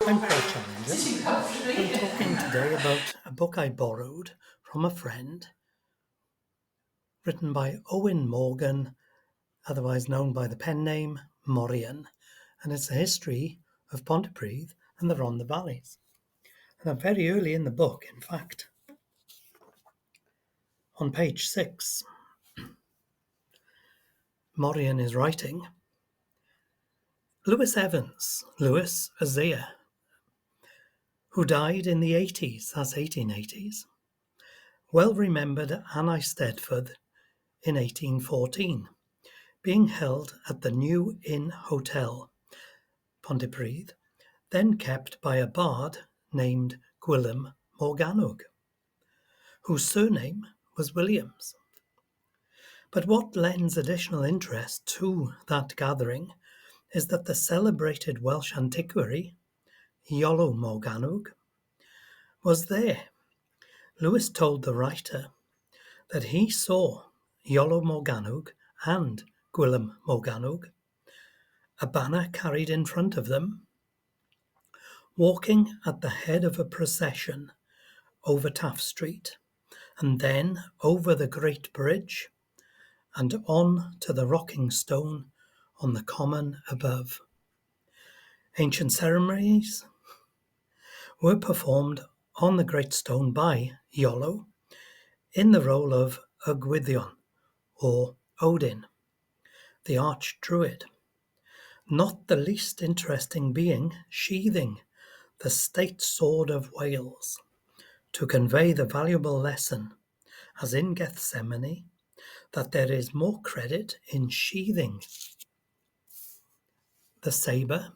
I'm Paul Challenger. I'm talking today about a book I borrowed from a friend, written by Iolo Morganwg, otherwise known by the pen name Morgannwg, and it's a history of Pontypridd and the Rhondda Valleys. And I'm very early in the book, in fact. On page 6, Morgannwg is writing, Lewis Evans, Lewis Azea, who died in the 80s, that's 1880s, well remembered Anna Eisteddfod in 1814, being held at the New Inn Hotel, Pontypridd, then kept by a bard named Iolo Morganwg, whose surname was Williams. But what lends additional interest to that gathering is that the celebrated Welsh antiquary, Iolo Morganwg, was there. Lewis told the writer that he saw Iolo Morganwg and Iolo Morganwg, a banner carried in front of them, walking at the head of a procession over Taff Street, and then over the Great Bridge, and on to the rocking stone on the common above. Ancient ceremonies were performed on the great stone by Iolo in the role of Ygwyddion, or Odin, the arch-druid, not the least interesting being sheathing the state sword of Wales to convey the valuable lesson, as in Gethsemane, that there is more credit in sheathing the sabre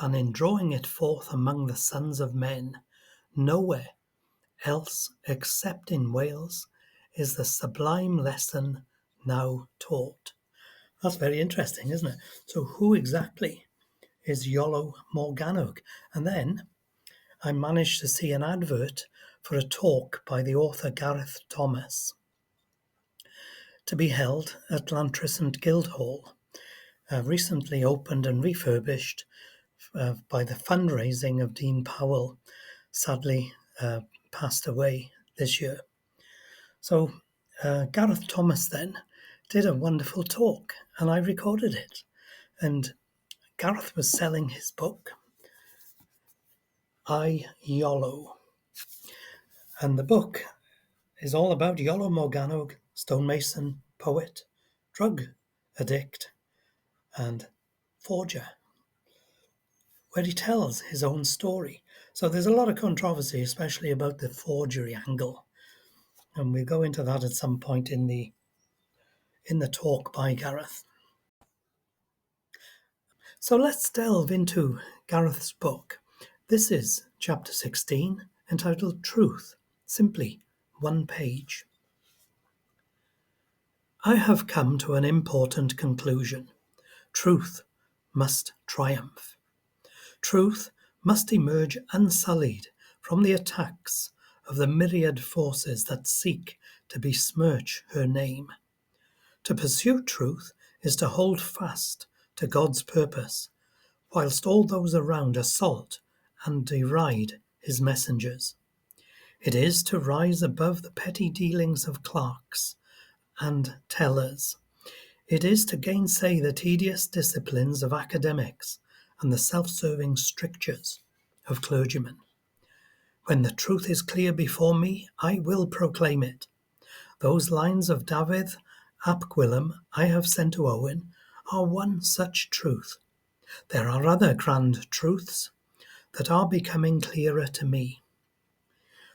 than in drawing it forth among the sons of men. Nowhere else except in Wales is the sublime lesson now taught. That's very interesting, isn't it? So who exactly is Iolo Morganwg? And then I managed to see an advert for a talk by the author Gareth Thomas to be held at Llantrisant Guildhall, recently opened and refurbished by the fundraising of Dean Powell, sadly passed away this year. So Gareth Thomas then did a wonderful talk, and I recorded it. And Gareth was selling his book, Iolo. And the book is all about Iolo Morganwg, stonemason, poet, drug addict, and forger, where he tells his own story. So there's a lot of controversy, especially about the forgery angle. And we'll go into that at some point in the talk by Gareth. So let's delve into Gareth's book. This is chapter 16, entitled Truth, simply one page. I have come to an important conclusion. Truth must triumph. Truth must emerge unsullied from the attacks of the myriad forces that seek to besmirch her name. To pursue truth is to hold fast to God's purpose, whilst all those around assault and deride his messengers. It is to rise above the petty dealings of clerks and tellers. It is to gainsay the tedious disciplines of academics and the self-serving strictures of clergymen. When the truth is clear before me, I will proclaim it. Those lines of Dafydd ap Gwilym I have sent to Owen are one such truth. There are other grand truths that are becoming clearer to me.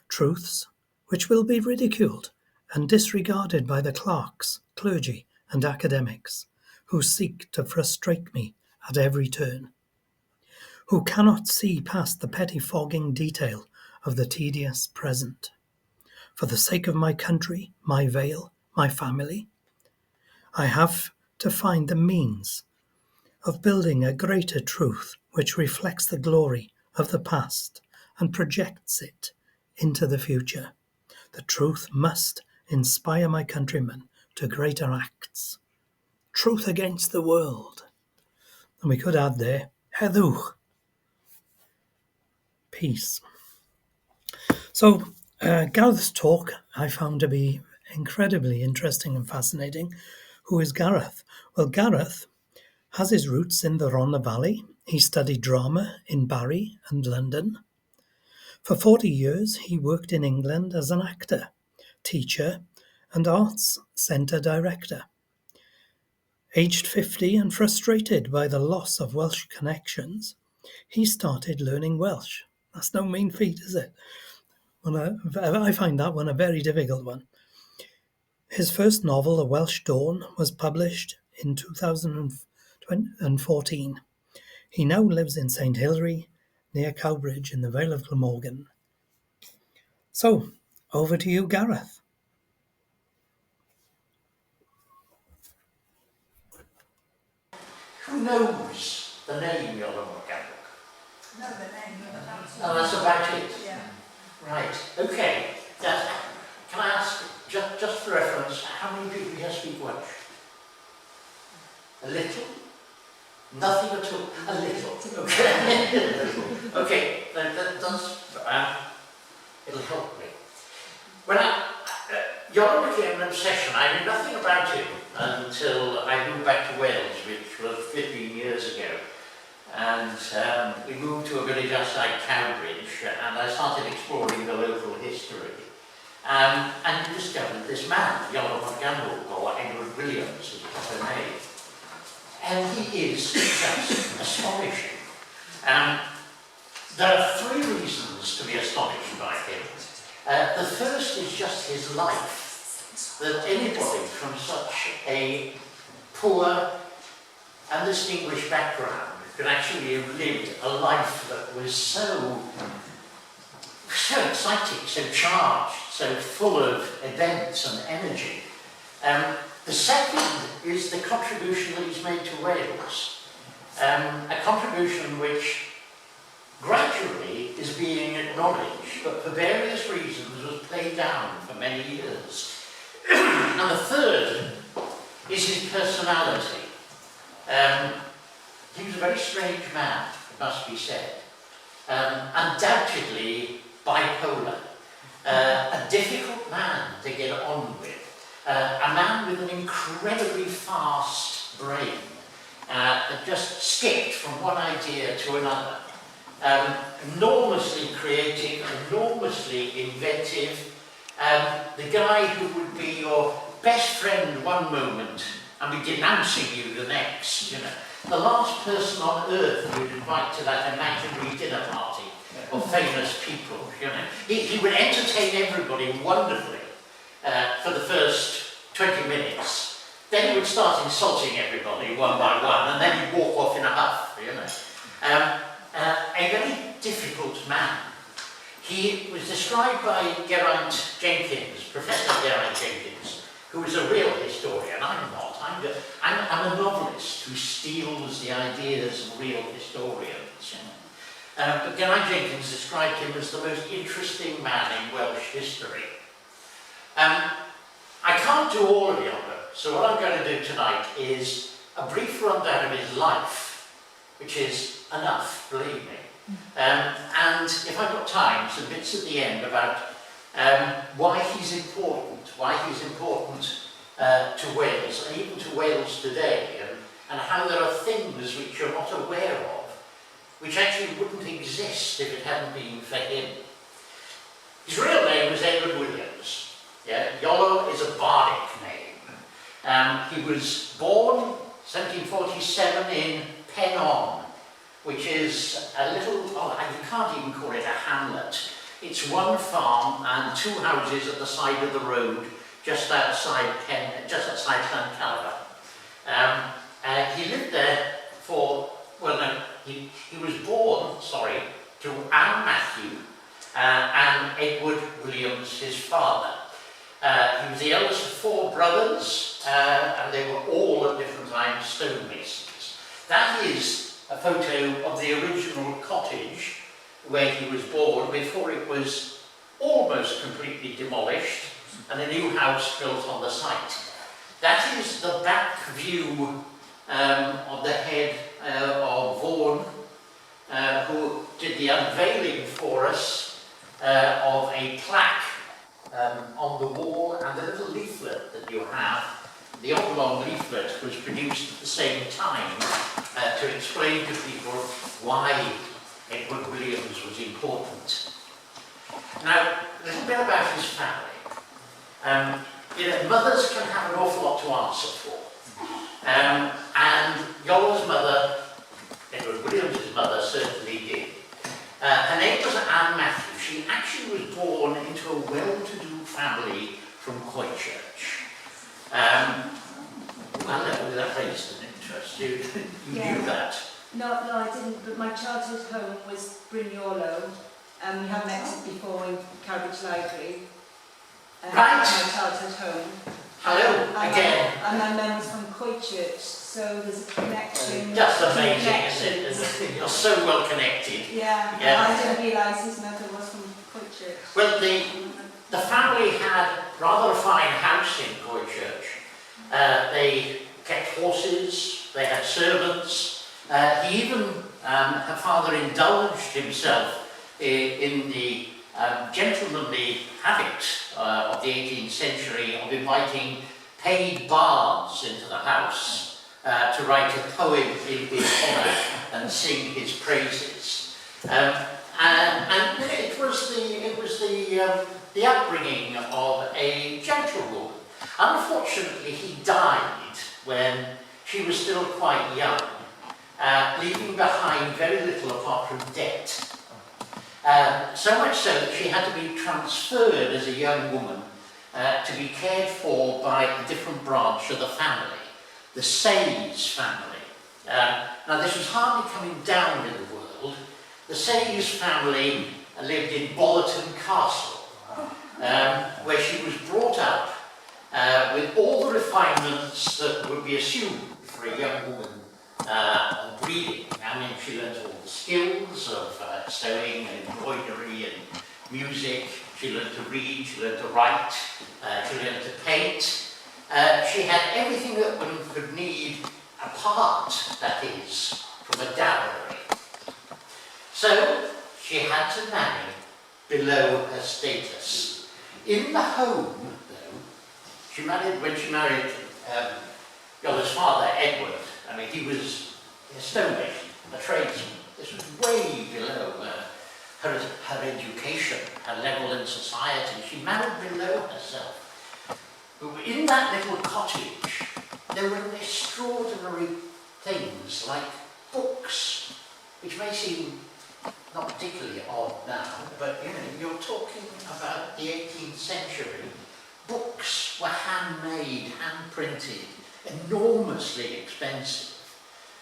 Truths which will be ridiculed and disregarded by the clerks, clergy, and academics who seek to frustrate me at every turn, who cannot see past the pettifogging detail of the tedious present. For the sake of my country, my vale, my family, I have to find the means of building a greater truth which reflects the glory of the past and projects it into the future. The truth must inspire my countrymen to greater acts. Truth against the world. And we could add there, heddwch. peace. So Gareth's talk I found to be incredibly interesting and fascinating. Who is Gareth? Well, Gareth has his roots in the Rhondda Valley. He studied drama in Barry and London. For 40 years, he worked in England as an actor, teacher, and arts centre director. Aged 50 and frustrated by the loss of Welsh connections, he started learning Welsh. That's no mean feat, is it? I find that one a very difficult one. His first novel, The Welsh Dawn, was published in 2014. He now lives in St Hilary, near Cowbridge in the Vale of Glamorgan. So, over to you, Gareth. Who knows the name Iolo Morganwg? No, the name, but that's Oh, that's about it. Yeah. Right. Okay. Can I ask, just for reference, how many people here speak Welsh? A little? Nothing at all. A little. Okay. Okay. That does. It'll help me. When Iolo became an obsession, I knew nothing about him until I moved back to Wales, which was 15 years ago. And we moved to a village outside Cowbridge, and I started exploring the local history. And we discovered this man, Iolo Morganwg, or Edward Williams, as it's her name. And he is just astonishing. There are three reasons to be astonished by him. The first is just his life. That anybody from such a poor, undistinguished background could actually have lived a life that was so exciting, so charged, so full of events and energy. The second is the contribution that he's made to Wales. A contribution which gradually is being acknowledged, but for various reasons was played down for many years. And the third is his personality. He was a very strange man, it must be said. Undoubtedly bipolar. A difficult man to get on with. A man with an incredibly fast brain that just skipped from one idea to another. Enormously creative, enormously inventive. The guy who would be your best friend one moment and be denouncing you the next, you know. The last person on earth you'd invite to that imaginary dinner party of famous people, you know. He would entertain everybody wonderfully for the first 20 minutes. Then he would start insulting everybody one by one, and then he'd walk off in a huff, you know. A very difficult man. He was described by Geraint Jenkins, Professor Geraint Jenkins, who is a real historian. I'm not. I'm a novelist who steals the ideas of real historians. You know. But Geraint Jenkins described him as the most interesting man in Welsh history. I can't do all of Iolo, so what I'm going to do tonight is a brief rundown of his life, which is enough, believe me. And if I've got time, some bits at the end about why he's important to Wales, and even to Wales today, and how there are things which you're not aware of, which actually wouldn't exist if it hadn't been for him. His real name was Edward Williams. Yeah, Iolo is a Bardic name. He was born 1747 in Pennon, which is a little, you can't even call it a hamlet. It's one farm and two houses at the side of the road, just outside Llancarva. He lived there for, he was born, to Anne Matthew and Edward Williams, his father. He was the eldest of four brothers, and they were all at different times stonemasons. That is a photo of the original cottage where he was born before it was almost completely demolished and a new house built on the site. That is the back view of the head of Vaughan who did the unveiling for us of a plaque on the wall, and the little leaflet that you have. The oblong leaflet was produced at the same time to explain to people why Edward Williams was important. Now, a little bit about his family. Mothers can have an awful lot to answer for. And Iolo's mother, Edward Williams' mother, certainly did. Her name was Anne Matthews. She actually was born into a well-to-do family from Christchurch. Well, that raised an interest. You knew that? No, I didn't, but my childhood home was Iolo, and we have met before in Cambridge Library. Right. My childhood home. Hello, again. And my mum was from Christchurch, so there's a connection. That's amazing, isn't it? You're so well connected. Yeah. I didn't realise his mother was from Christchurch. Well, the family had rather a fine house in Christchurch. They kept horses, they had servants. He even, her father indulged himself in the gentlemanly habit of the 18th century of inviting paid bards into the house to write a poem in his honour and sing his praises. And it was the upbringing of a gentlewoman. Unfortunately, he died when she was still quite young, leaving behind very little apart from debt. So much so that she had to be transferred as a young woman to be cared for by a different branch of the family, the Sayes family. Now this was hardly coming down in the world. The Sayes family lived in Bollerton Castle, where she was brought up with all the refinements that would be assumed for a young woman of breeding. I mean, she learned all the skills of sewing and embroidery and music. She learned to read, she learned to write, she learned to paint. She had everything that one could need apart, that is, from a dowry. So she had to marry below her status. In the home, though, when she married Iolo's father, Edward, I mean, he was a stonemason, a tradesman. This was way below her education, her level in society. She married below herself. But in that little cottage, there were extraordinary things like books, which may seem not particularly odd now, but you're talking about the 18th century. Books were handmade, hand-printed, enormously expensive.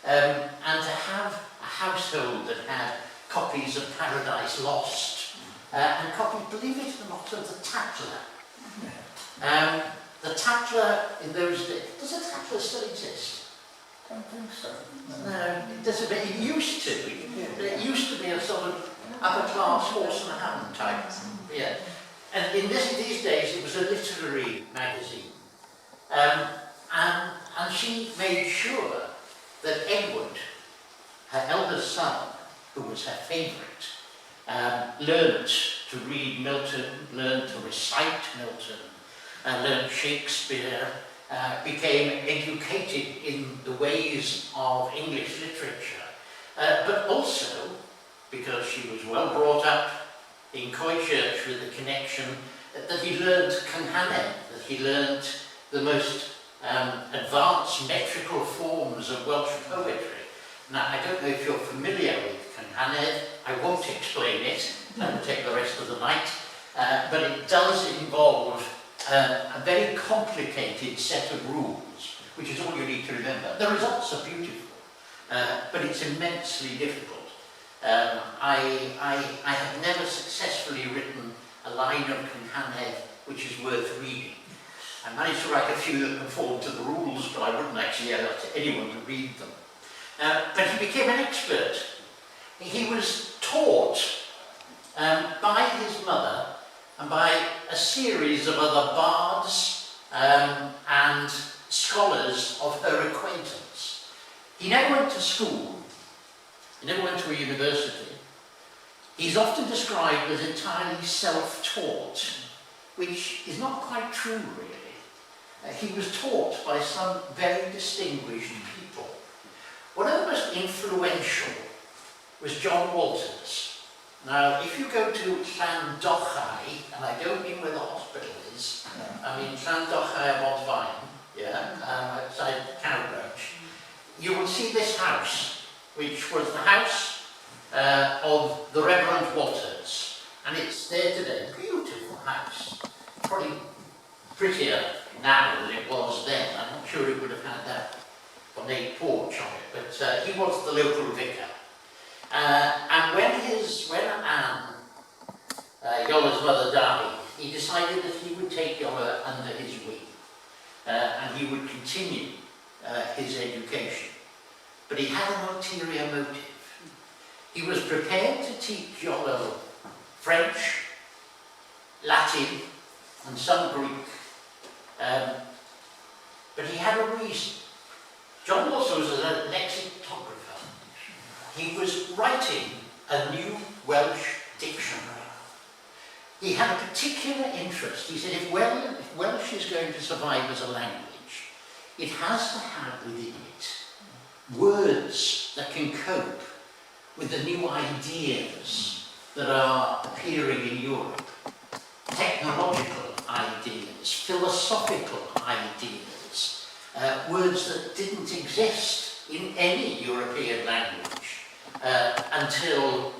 And to have a household that had copies of Paradise Lost, and copies, believe it or not, of the Tatler. The Tatler in those days, does a Tatler still exist? I don't think so. No, it doesn't, but it used to. It used to be a sort of upper-class horse and hound type. Yeah. And in these days, it was a literary magazine. And she made sure that Edward, her eldest son, who was her favourite, learnt to read Milton, learnt to recite Milton, learnt Shakespeare, became educated in the ways of English literature, but also, because she was well brought up in Christchurch with the connection, that he learnt Cymric, that he learnt the most advanced metrical forms of Welsh poetry. Now, I don't know if you're familiar with Cymric. I won't explain it, that will take the rest of the night, but it does involve a very complicated set of rules, which is all you need to remember. The results are beautiful, but it's immensely difficult. I have never successfully written a line of Cymric which is worth reading. I managed to write a few that conform to the rules, but I wouldn't actually allow anyone to read them. But he became an expert. He was taught by his mother and by a series of other bards and scholars of her acquaintance. He never went to school. never went to a university. He's often described as entirely self-taught, which is not quite true, really. He was taught by some very distinguished people. One of the most influential was John Walters. Now, if you go to Llandochai, and I don't mean where the hospital is, I mean Llandochai of Odfaen, outside Cowbridge, you will see this house, which was the house of the Reverend Walters, and it's there today. Beautiful house, probably prettier now than it was then. I'm not sure it would have had that ornate porch on it, but he was the local vicar. And when Anne, Iolo's mother, died, he decided that he would take Iolo under his wing, and he would continue his education. But he had an ulterior motive. He was prepared to teach Iolo French, Latin, and some Greek. But he had a reason. John also was a lexicographer. He was writing a new Welsh dictionary. He had a particular interest. He said if Welsh is going to survive as a language, it has to have within it words that can cope with the new ideas that are appearing in Europe. Technological ideas, philosophical ideas, words that didn't exist in any European language until,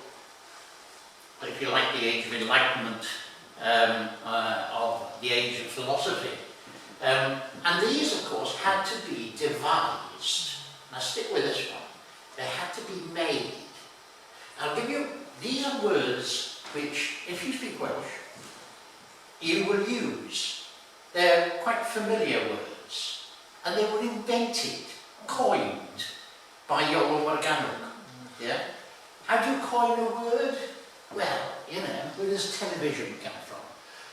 if you like, the Age of Enlightenment, of the Age of Philosophy. And these, of course, had to be devised. Now stick with this one. They had to be made. I'll give you, these are words which, if you speak Welsh, you will use. They're quite familiar words, and they were invented, coined by Iolo Morganwg. Yeah? How do you coin a word? Well, where does television come from?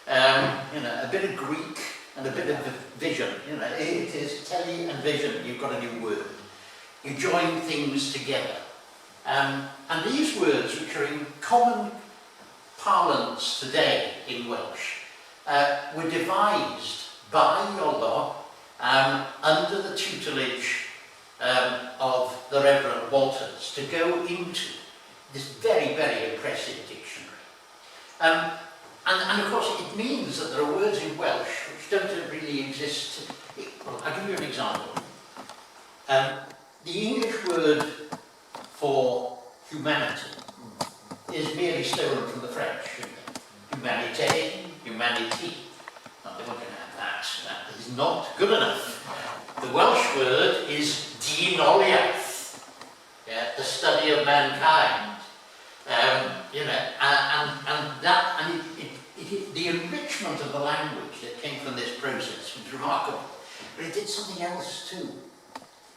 A bit of Greek and a bit of vision. It is tele and vision. You've got a new word. You join things together. And these words, which are in common parlance today in Welsh, were devised by Iolo under the tutelage of the Reverend Walters to go into this very, very impressive dictionary. And of course it means that there are words in Welsh which don't really exist. Well, I'll give you an example. The English word for humanity is merely stolen from the French. Humanité, humanity. Now, they won't have that. That is not good enough. The Welsh word is dynoliaeth, the study of mankind. The enrichment of the language that came from this process was remarkable. But it did something else too.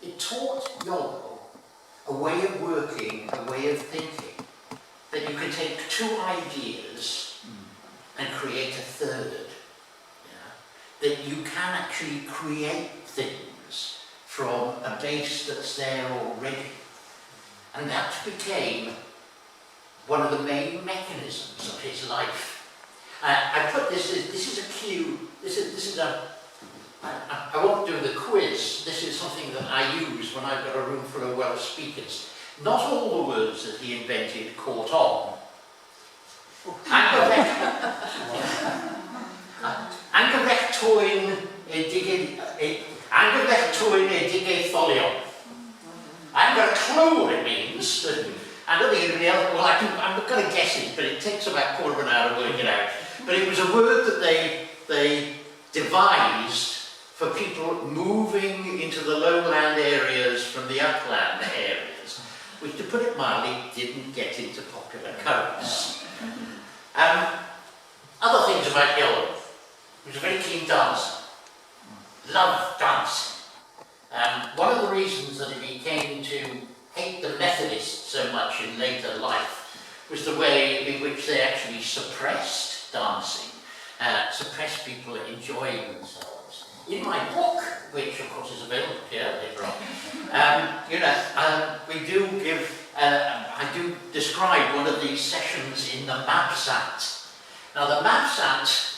It taught Iolo a way of working, a way of thinking, that you can take two ideas and create a third. That you can actually create things from a base that's there already. And that became one of the main mechanisms of his life. I put this is a cue, I won't do the quiz. This is something that I use when I've got a room full of Welsh speakers. Not all the words that he invented caught on. Anghyfectwyn edigaetholion. I haven't got a clue what it means. I don't think anybody else, well, I'm going to guess it, but it takes about a quarter of an hour to work it out. But it was a word that they devised for people moving into the lowland areas from the upland areas, which, to put it mildly, didn't get into popular currents. Other things about Iolo. He was a very keen dancer. Loved dancing. One of the reasons that he came to hate the Methodists so much in later life was the way in which they actually suppressed dancing, suppressed people enjoying themselves. In my book, which of course is available here later on, we do give I do describe one of these sessions in the Mabsant. Now the Mabsant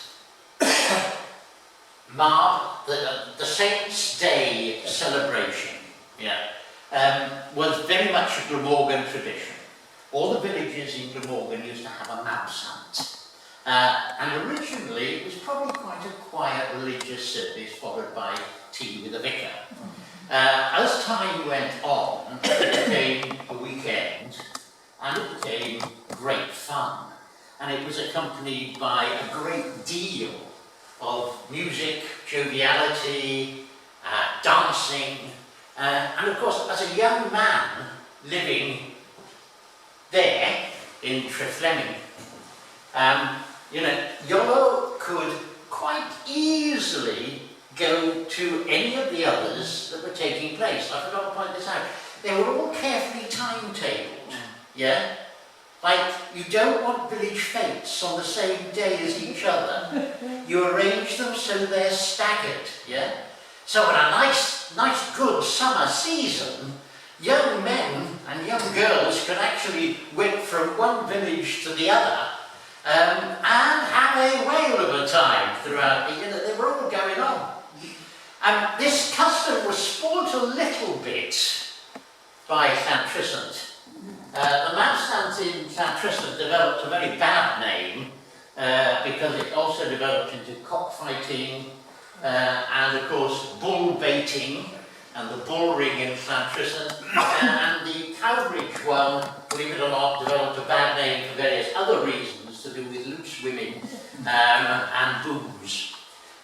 marked the Saints' Day celebration, was very much a Glamorgan tradition. All the villages in Glamorgan used to have a Mabsant. And originally it was probably quite a quiet religious service followed by tea with the vicar. As time went on, it became a weekend and it became great fun. And it was accompanied by a great deal of music, joviality, dancing, and of course, as a young man living there in Treflemming, Iolo could quite easily go to any of the others that were taking place. I forgot to point this out. They were all carefully timetabled, yeah? Like, you don't want village fetes on the same day as each other. You arrange them so they're staggered, yeah? So in a nice good summer season, young men and young girls could actually whip from one village to the other and have a whale of a time throughout the they were all going on. And this custom was spoilt a little bit by Llantrisant. The Mabsant in Llantrisant developed a very bad name because it also developed into cockfighting and of course bull baiting and the bull ring in Llantrisant, and the Cowbridge one, believe it or not, developed a bad name for various other reasons to do with loose women and booze.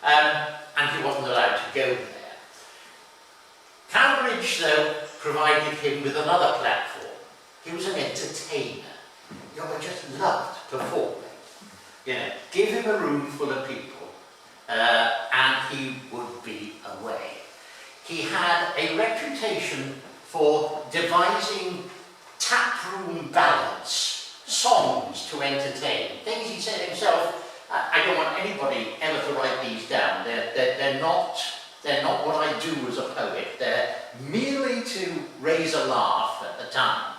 And he wasn't allowed to go there. Cowbridge, though, provided him with another platform. He was an entertainer. Iolo just loved performing. Give him a room full of people, and he would be away. He had a reputation for devising taproom ballads, songs to entertain, things he said himself. I don't want anybody ever to write these down. They're not what I do as a poet. They're merely to raise a laugh at the time.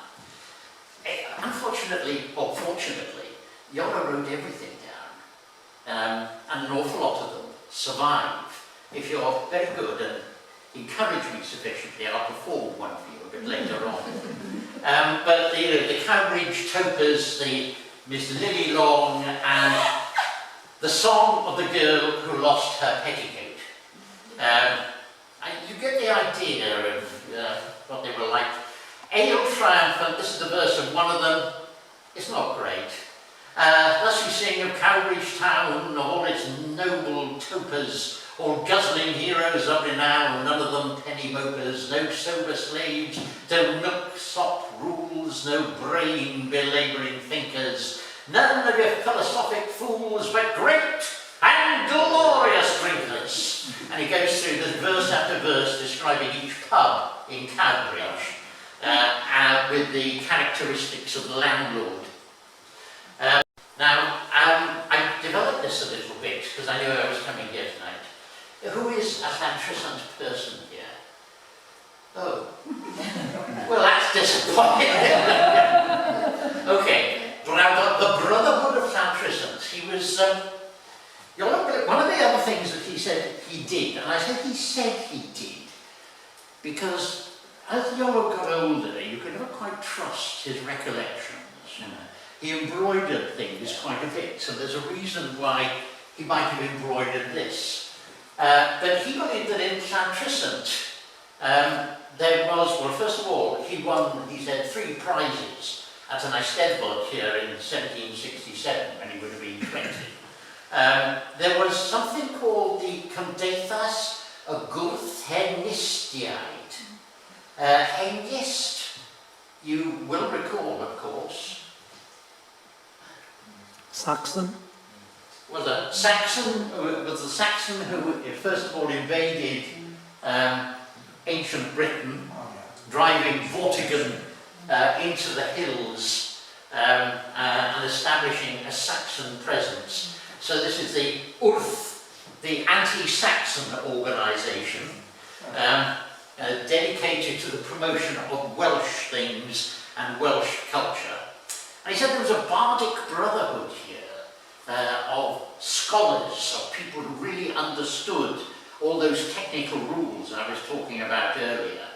Unfortunately, or fortunately, Iolo wrote everything down. And an awful lot of them survive. If you're very good and encourage me sufficiently, I'll perform one for you a bit later on. But the Cowbridge Topers, the Miss Lily Long, and the song of the girl who lost her petticoat. You get the idea of what they were like. Ale triumphant, this is the verse of one of them. It's not great. Thus we sing of Cowbridge town, of all its noble topers, all guzzling heroes of renown, none of them penny mopers, no sober slaves, no milk-sop rules, no brain belabouring thinkers, none of your philosophic fools, but great and glorious drinkers. And he goes through this verse after verse describing each pub in Cowbridge with the characteristics of the landlord. Now, I developed this a little bit because I knew I was coming here tonight. Who is a Llantrisant person here? Oh. Well, that's disappointing. Okay. Now, the Brotherhood of Llantrisant, he was, one of the other things that he said he did, and I said he did, because as Iolo got older, you could never quite trust his recollections. He embroidered things quite a bit, so there's a reason why he might have embroidered this. But he believed that in Llantrisant, there was, well, first of all, he won, he said, 3 prizes at an Eisteddfod here in 1767, when he would have been 20. There was something called the Cymdeithas y Gwrthenistiaid. Hengist, you will recall, of course. Saxon? Well, the Saxon was the Saxon who first of all invaded ancient Britain, driving Vortigern into the hills and establishing a Saxon presence. So this is the Wrth, the anti-Saxon organisation, dedicated to the promotion of Welsh things and Welsh culture. And he said there was a Bardic brotherhood here of scholars, of people who really understood all those technical rules I was talking about earlier,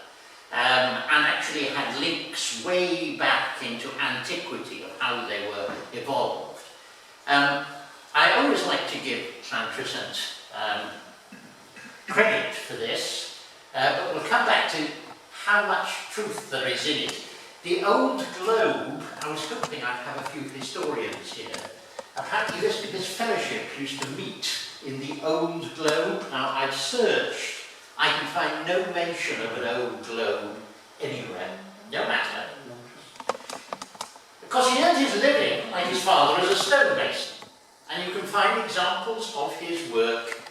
and actually had links way back into antiquity of how they were evolved. I always like to give Llantrisant credit for this, but we'll come back to how much truth there is in it. The old globe, I was hoping I'd have a few historians here. Apparently this fellowship used to meet in the old globe. Now I've searched, I can find no mention of an old globe anywhere. No matter. Because he earned his living, like his father, as a stonemason. And you can find examples of his work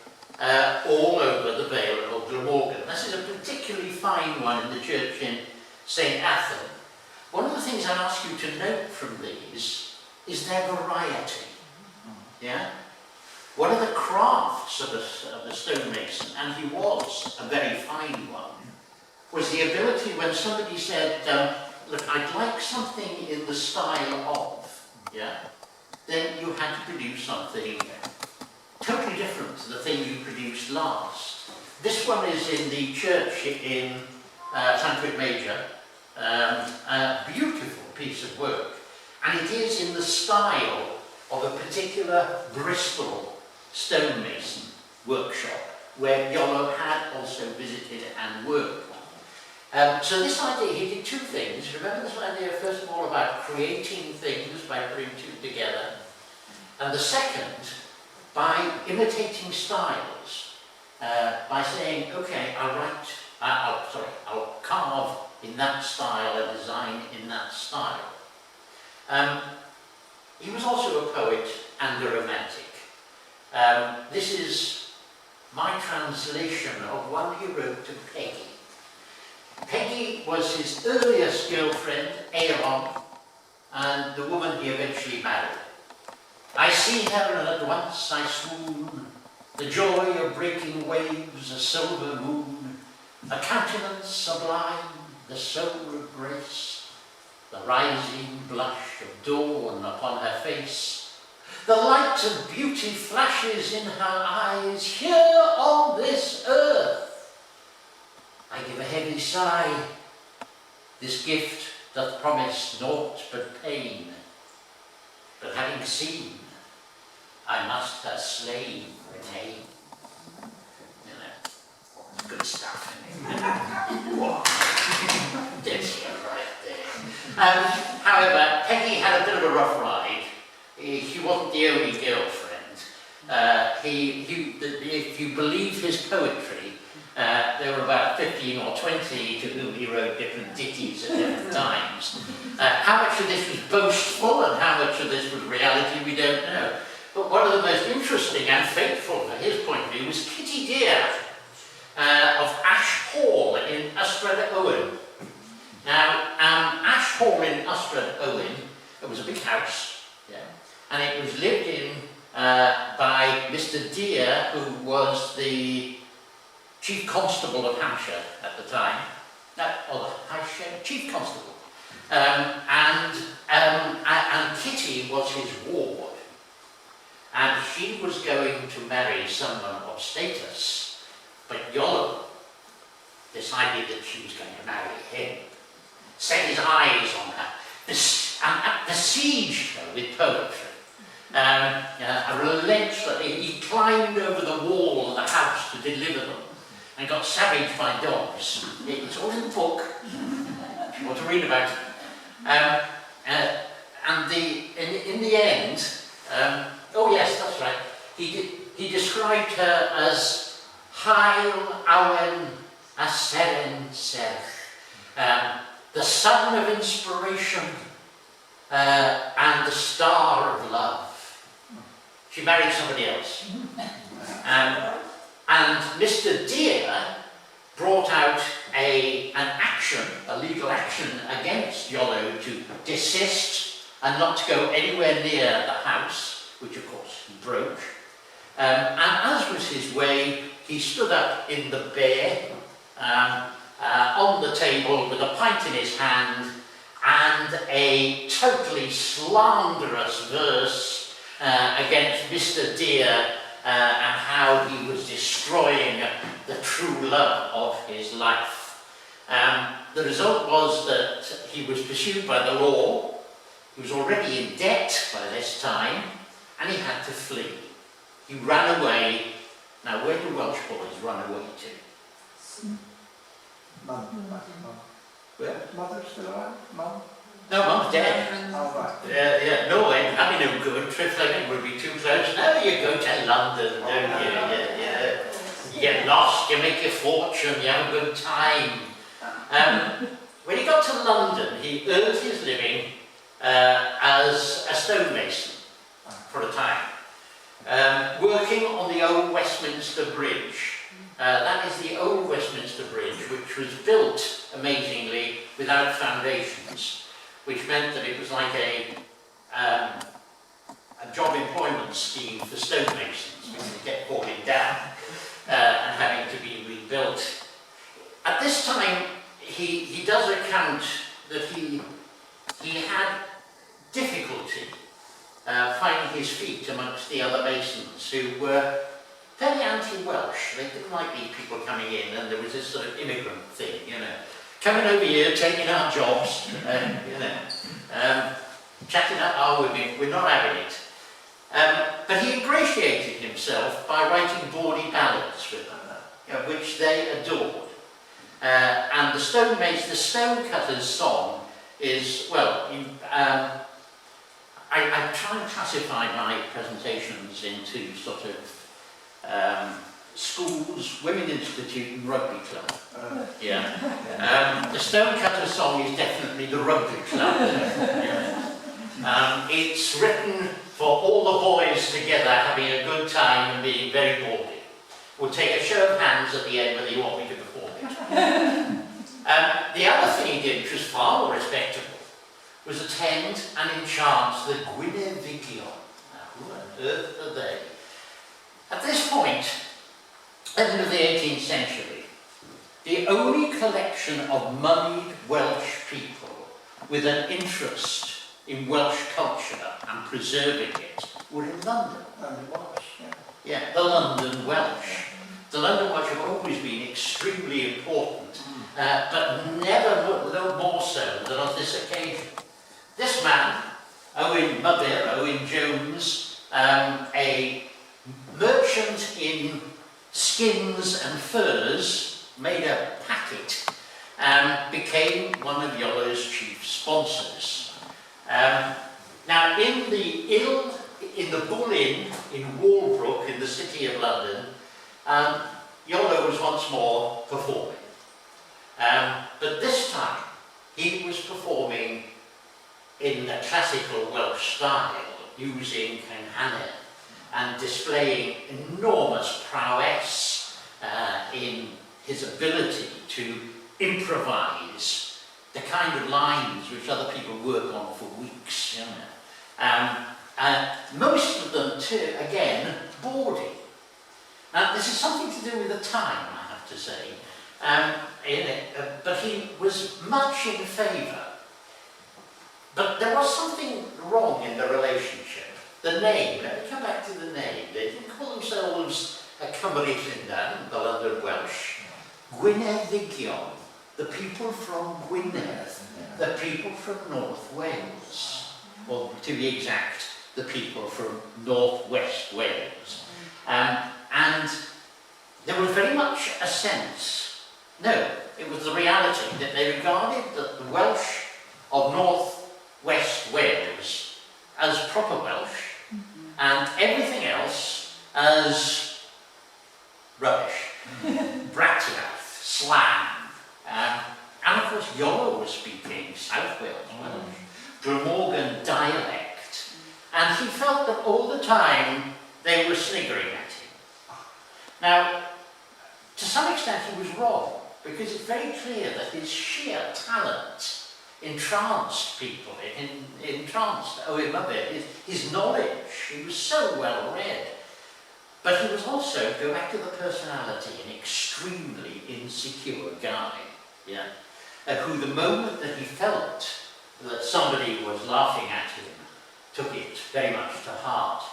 all over the Vale of Glamorgan. This is a particularly fine one in the church in St. Athan. One of the things I ask you to note from these is their variety. Yeah? One of the crafts of a stonemason, and he was a very fine one, was the ability when somebody said, look, I'd like something in the style of, yeah? Then you had to produce something totally different to the thing you produced last. This one is in the church in Cymric Major, a beautiful piece of work, and it is in the style of a particular Bristol stonemason workshop where Iolo had also visited and worked. So this idea, he did two things. Remember this idea, first of all, about creating things by putting two together, and the second, by imitating styles, by saying, okay, I'll carve in that style, a design in that style. He was also a poet and a romantic. This is my translation of one he wrote to Peggy. Peggy was his earliest girlfriend, Aeron, and the woman he eventually married. I see her and at once I swoon, the joy of breaking waves, a silver moon, a countenance sublime, the soul of grace, the rising blush of dawn upon her face, the light of beauty flashes in her eyes, here on this earth. I give a heavy sigh, this gift doth promise naught but pain, but having seen, I must her slave retain. You know, good stuff. There's her right there. However, Peggy had a bit of a rough ride. She wasn't the only girlfriend. If you believe his poetry, there were about 15 or 20 to whom he wrote different ditties at different times. How much of this was boastful and how much of this was reality, we don't know. But one of the most interesting and fateful, from his point of view, was Kitty Deer of Ash Hall in Ystrad Owen. Now, Ash Hall in Ystrad Owen, it was a big house, yeah, and it was lived in by Mr. Deer, who was the Chief Constable of Hampshire at the time, Chief Constable, and Kitty was his ward, and she was going to marry someone of status, but Iolo decided that she was going to marry him, set his eyes on her, and besieged her with poetry. Relentlessly, he climbed over the wall of the house to deliver them, and got savaged by dogs. It's all in the book, if you want to read about it. And in the end, oh yes, that's right, he described her as Hael Awen a Seren Serch, the sun of inspiration and the star of love. She married somebody else. And Mr. Deer brought out a legal action against Iolo to desist and not to go anywhere near the house, which of course he broke. And as was his way, he stood up in the bear on the table with a pint in his hand and a totally slanderous verse against Mr. Deer and how he was destroying the true love of his life. The result was that he was pursued by the law. He was already in debt by this time, and he had to flee. He ran away. Now, where do Welsh boys run away to? Mum. Where? Mother still around? Mum? No, Mum's dead. Oh, right. Yeah, no way, that'd be no good. Trifling would be too close. Now you go to London, don't you? Yeah. You get lost, you make your fortune, you have a good time. When he got to London, he earned his living as a stonemason for a time, working on the old Westminster Bridge. That is the old Westminster Bridge, which was built, amazingly, without foundations, which meant that it was like a job employment scheme for stonemasons, because they kept falling down and having to be rebuilt. At this time, he does account that he had difficulty finding his feet amongst the other masons who were very anti-Welsh. They didn't like these people coming in, and there was this sort of immigrant thing, you know, coming over here, taking our jobs, chatting up our women. We're not having it. But he ingratiated himself by writing bawdy ballads with them, which they adored. And the Stonecutter's song is, well, I try and classify my presentations into sort of schools, Women Institute and Rugby Club. The Stonecutter's song is definitely the Rugby Club. It's written for all the boys together having a good time and being very bawdy. We'll take a show of hands at the end whether you want me to perform it. The other thing he did, which was far more respectable, was attend and enchant the Gwyneddigion. Now, who on earth are they? At this point, end of the 18th century, the only collection of moneyed Welsh people with an interest in Welsh culture and preserving it were in London. The London Welsh. The London Welsh have always been extremely important, but never more so than on this occasion. This man, Owen Jones, a merchant in skins and furs, made a packet, became one of Iolo's chief sponsors. Now, in the Bull Inn in Walbrook, in the city of London, Iolo was once more performing. But this time, he was performing in the classical Welsh style, using Cynhanedd and displaying enormous prowess in his ability to improvise the kind of lines which other people work on for weeks. You know. Most of them, too, again, bawdy. Now, this is something to do with the time, I have to say, but he was much in favour. But there was something wrong in the relationship. The name, let me come back to the name. They didn't call themselves a Cymric Llundain, the London Welsh. Gwyneddigion, the people from Gwynedd, the people from North Wales, or to be exact, the people from North-West Wales. And there was very much a sense, no, it was the reality that they regarded the Welsh of North-West Wales as proper Welsh, and everything else as rubbish, brattiaith, slang, and of course Iolo was speaking South Wales Welsh, Glamorgan dialect, and he felt that all the time they were sniggering at him. Now, to some extent he was wrong, because it's very clear that his sheer talent entranced people, entranced Owen Muppet, his knowledge. He was so well read. But he was also, go back to the personality, an extremely insecure guy, who the moment that he felt that somebody was laughing at him took it very much to heart.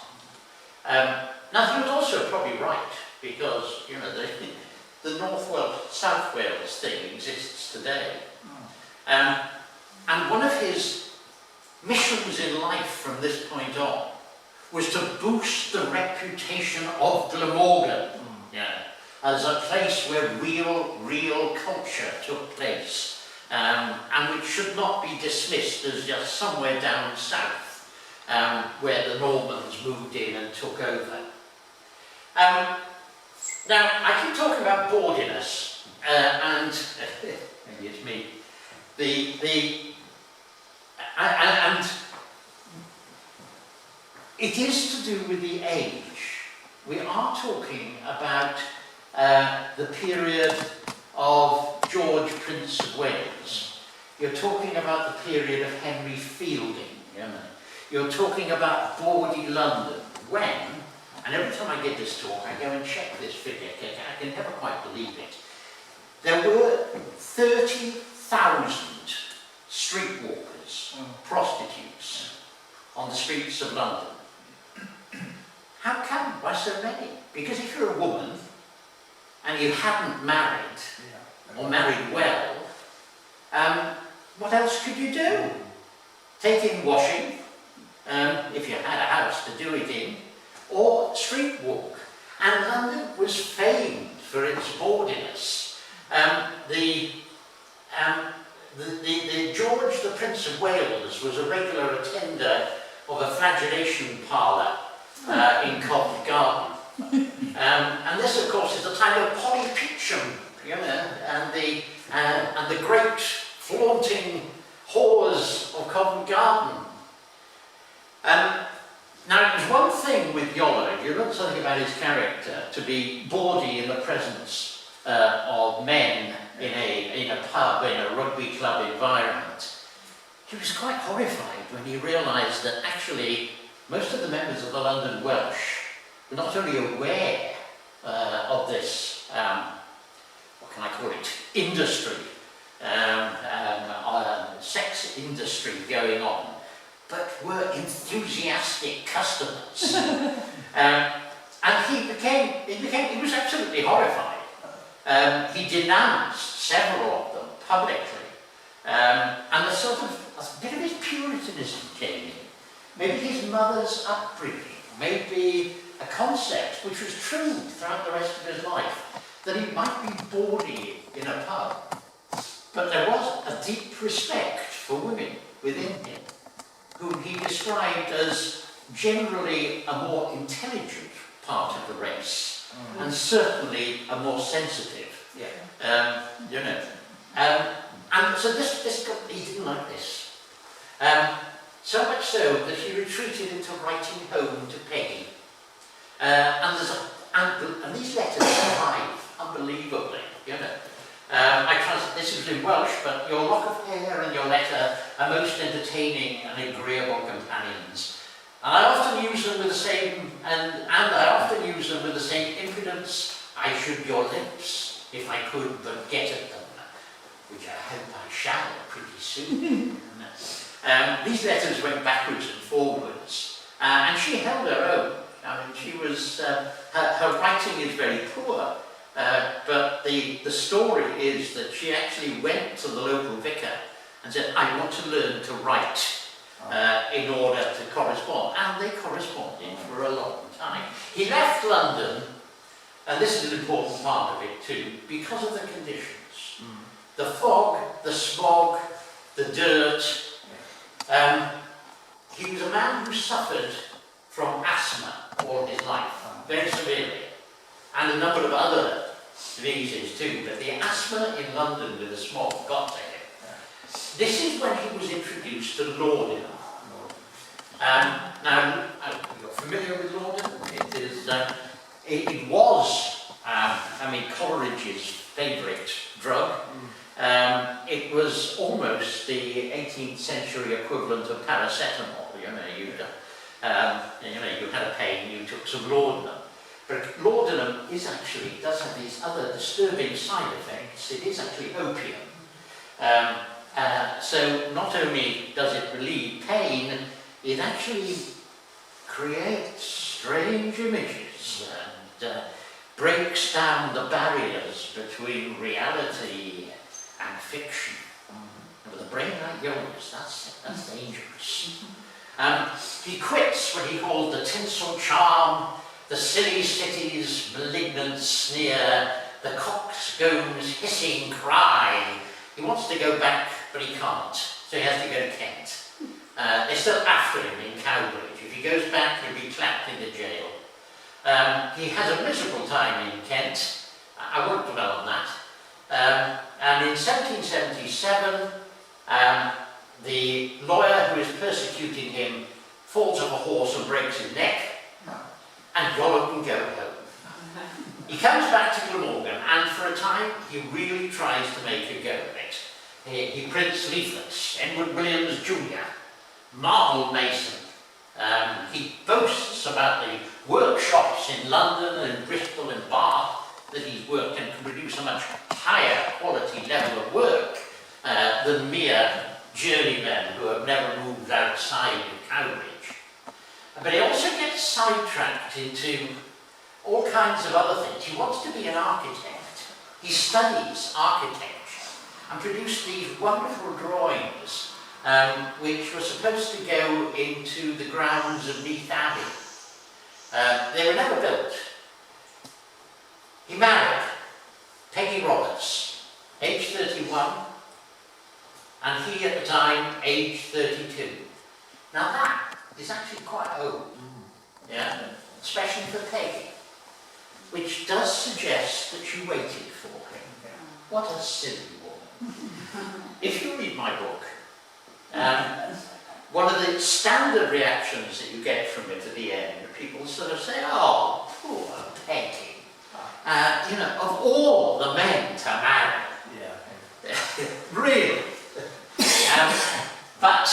Now he was also probably right, because you know the North Wales, South Wales thing exists today. And one of his missions in life from this point on was to boost the reputation of Glamorgan, as a place where real culture took place, and which should not be dismissed as just somewhere down south, where the Normans moved in and took over. Now, I keep talking about bawdiness, and maybe it's me. And it is to do with the age. We are talking about the period of George, Prince of Wales. You're talking about the period of Henry Fielding. You're talking about bawdy London. When, and every time I give this talk, I go and check this figure, I can never quite believe it. There were 30,000 streetwalkers, prostitutes, on the streets of London. How come? Why so many? Because if you're a woman and you hadn't married, or married well, what else could you do? Take in washing, if you had a house to do it in, or street walk. And London was famed for its bawdiness. The George, the Prince of Wales, was a regular attender of a flagellation parlour in Covent Garden. And this, of course, is the time of Polly Peachum, and the great flaunting whores of Covent Garden. Now, it was one thing with Iolo, if you look something about his character, to be bawdy in the presence of men in a pub, in a rugby club environment. He was quite horrified when he realised that actually most of the members of the London Welsh were not only aware of this, what can I call it, industry, sex industry going on, but were enthusiastic customers. And he was absolutely horrified. He denounced several of them publicly. And a bit of his puritanism came in. Maybe his mother's upbringing, maybe a concept which was true throughout the rest of his life, that he might be bawdy in a pub. But there was a deep respect for women within him, whom he described as generally a more intelligent part of the race, and certainly a more sensitive. And so he didn't like this. So much so that he retreated into writing home to Peggy. And these letters survive unbelievably. This is in Welsh, but your lock of hair and your letter are most entertaining and agreeable companions. And I often use them with the same, and I often use them with the same impudence. I should your lips, if I could but get at them, which I hope I shall pretty soon. These letters went backwards and forwards, and she held her own. I mean, she was, her writing is very poor, but the story is that she actually went to the local vicar and said, I want to learn to write in order to correspond. And they corresponded for a long time. He left London, and this is an important part of it too, because of the conditions. The fog, the smog, the dirt. He was a man who suffered from asthma all his life, very severely, and a number of other diseases too, but the asthma in London with the smog got to him. This is when he was introduced to laudanum. Now, you're familiar with laudanum? It was Coleridge's favourite drug. It was almost the 18th century equivalent of paracetamol. You had a pain, you took some laudanum. But laudanum does have these other disturbing side effects. It is actually opium. So not only does it relieve pain, it actually creates strange images and breaks down the barriers between reality and fiction. And with a brain like yours, that's dangerous. He quits what he called the tinsel charm, the silly city's malignant sneer, the coxcomb's hissing cry. He wants to go back, but he can't, so he has to go to Kent. They're still after him in Cowbridge. If he goes back, he'll be clapped into jail. He has a miserable time in Kent. I won't dwell on that. And in 1777, the lawyer who is persecuting him falls off a horse and breaks his neck, and Iolo can go home. He comes back to Glamorgan, and for a time he really tries to make a go of it. He prints leaflets, Edward Williams Jr., Marble Mason. He boasts about the workshops in London and Bristol and Bath that he's worked and can produce a much higher quality level of work than mere journeymen who have never moved outside of Cowbridge. But he also gets sidetracked into all kinds of other things. He wants to be an architect. He studies architecture and produced these wonderful drawings which were supposed to go into the grounds of Neath Abbey. They were never built. He married Peggy Roberts, age 31, and he at the time, age 32. Now that is actually quite old, yeah, especially for Peggy, which does suggest that she waited for him. What a silly woman. If you read my book, one of the standard reactions that you get from it at the end, people sort of say, oh, poor Peggy. You know, of all the men to marry, really. But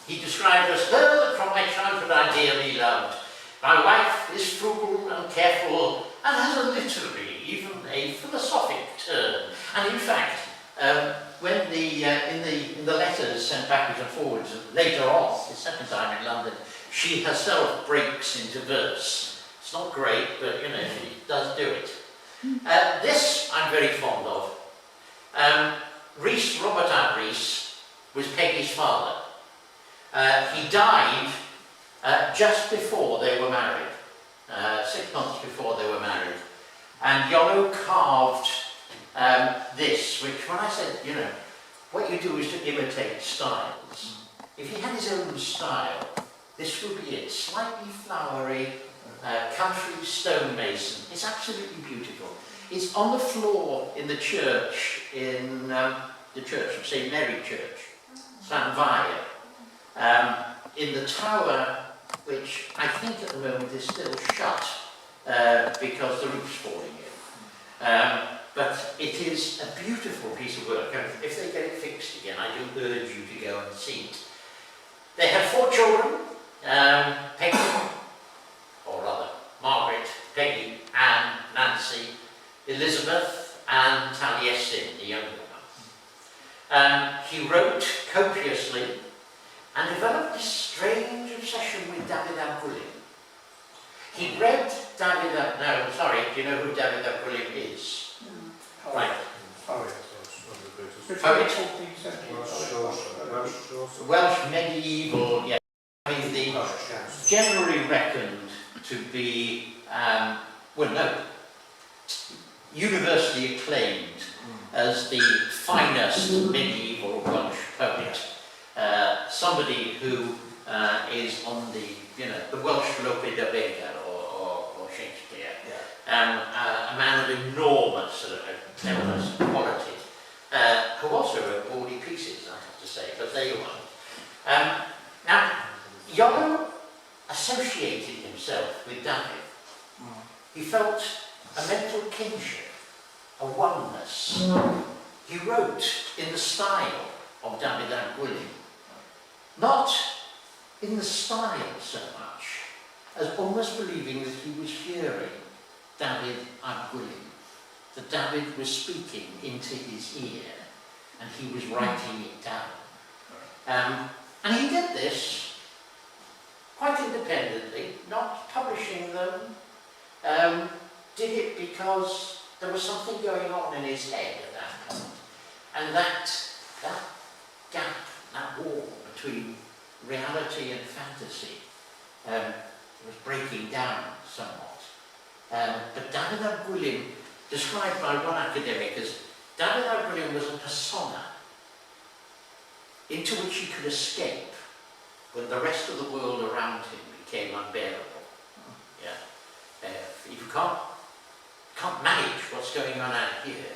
he described as her that from my childhood I dearly loved. My wife is frugal and careful and has a literary, even a philosophic turn. And in fact, when in the letters sent backwards and forwards later on, the second time in London, she herself breaks into verse. It's not great, but you know, she does do it. This I'm very fond of. Robert Rees was Peggy's father. He died just before they were married, 6 months before they were married. And Iolo carved this, which when I said, you know, what you do is to imitate styles. If he had his own style, this would be it. Slightly flowery, country stonemason. It's absolutely beautiful. It's on the floor in the church, in the church of St. Mary Church, San Via, in the tower, which I think at the moment is still shut because the roof's falling in. But it is a beautiful piece of work, and if they get it fixed again, I do urge you to go and see it. They had 4 children, Peggy, or rather Margaret, Peggy, Anne, Nancy, Elizabeth, and Taliesin, the younger one. He wrote copiously and developed this strange obsession with David ap Gwilym. He read David ap... No, sorry, do you know who David ap Gwilym is? Right. Welsh medieval, yeah. I mean, the generally reckoned to be, well, no, universally acclaimed as the finest medieval Welsh poet. Somebody who is on the, you know, the Welsh Lope de Vega or Shakespeare. A man of enormous sort of cleverness and quality, who also wrote bawdy pieces, I have to say, but there you are. Now, Iolo associated himself with David. He felt a mental kinship, a oneness. He wrote in the style of David ap Gwilym, not in the style so much as almost believing that he was hearing David ap Gwilym, that David was speaking into his ear. and he was writing it down. And he did this quite independently, not publishing them. Did it because there was something going on in his head at that point. And that gap, that wall between reality and fantasy was breaking down somewhat. But Dafydd ap Gwilym, described by one academic as Dafydd ap Gwilym was a persona into which he could escape when the rest of the world around him became unbearable. Yeah. If you can't manage what's going on out here,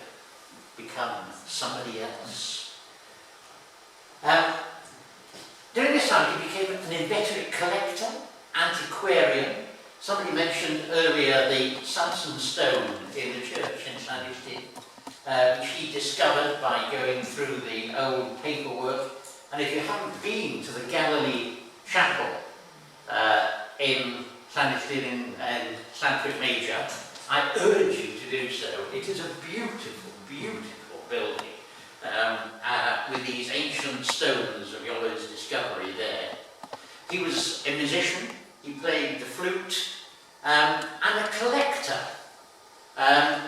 become somebody else. During this time he became an inveterate collector, antiquarian. Somebody mentioned earlier the Samson stone in the church in Llanystin, which he discovered by going through the old paperwork. And if you haven't been to the Galilee Chapel in Llanystin and Llanfric Major, I urge you to do so. It is a beautiful, beautiful building with these ancient stones of Iolo's discovery there. He was a musician, he played the flute, and a collector.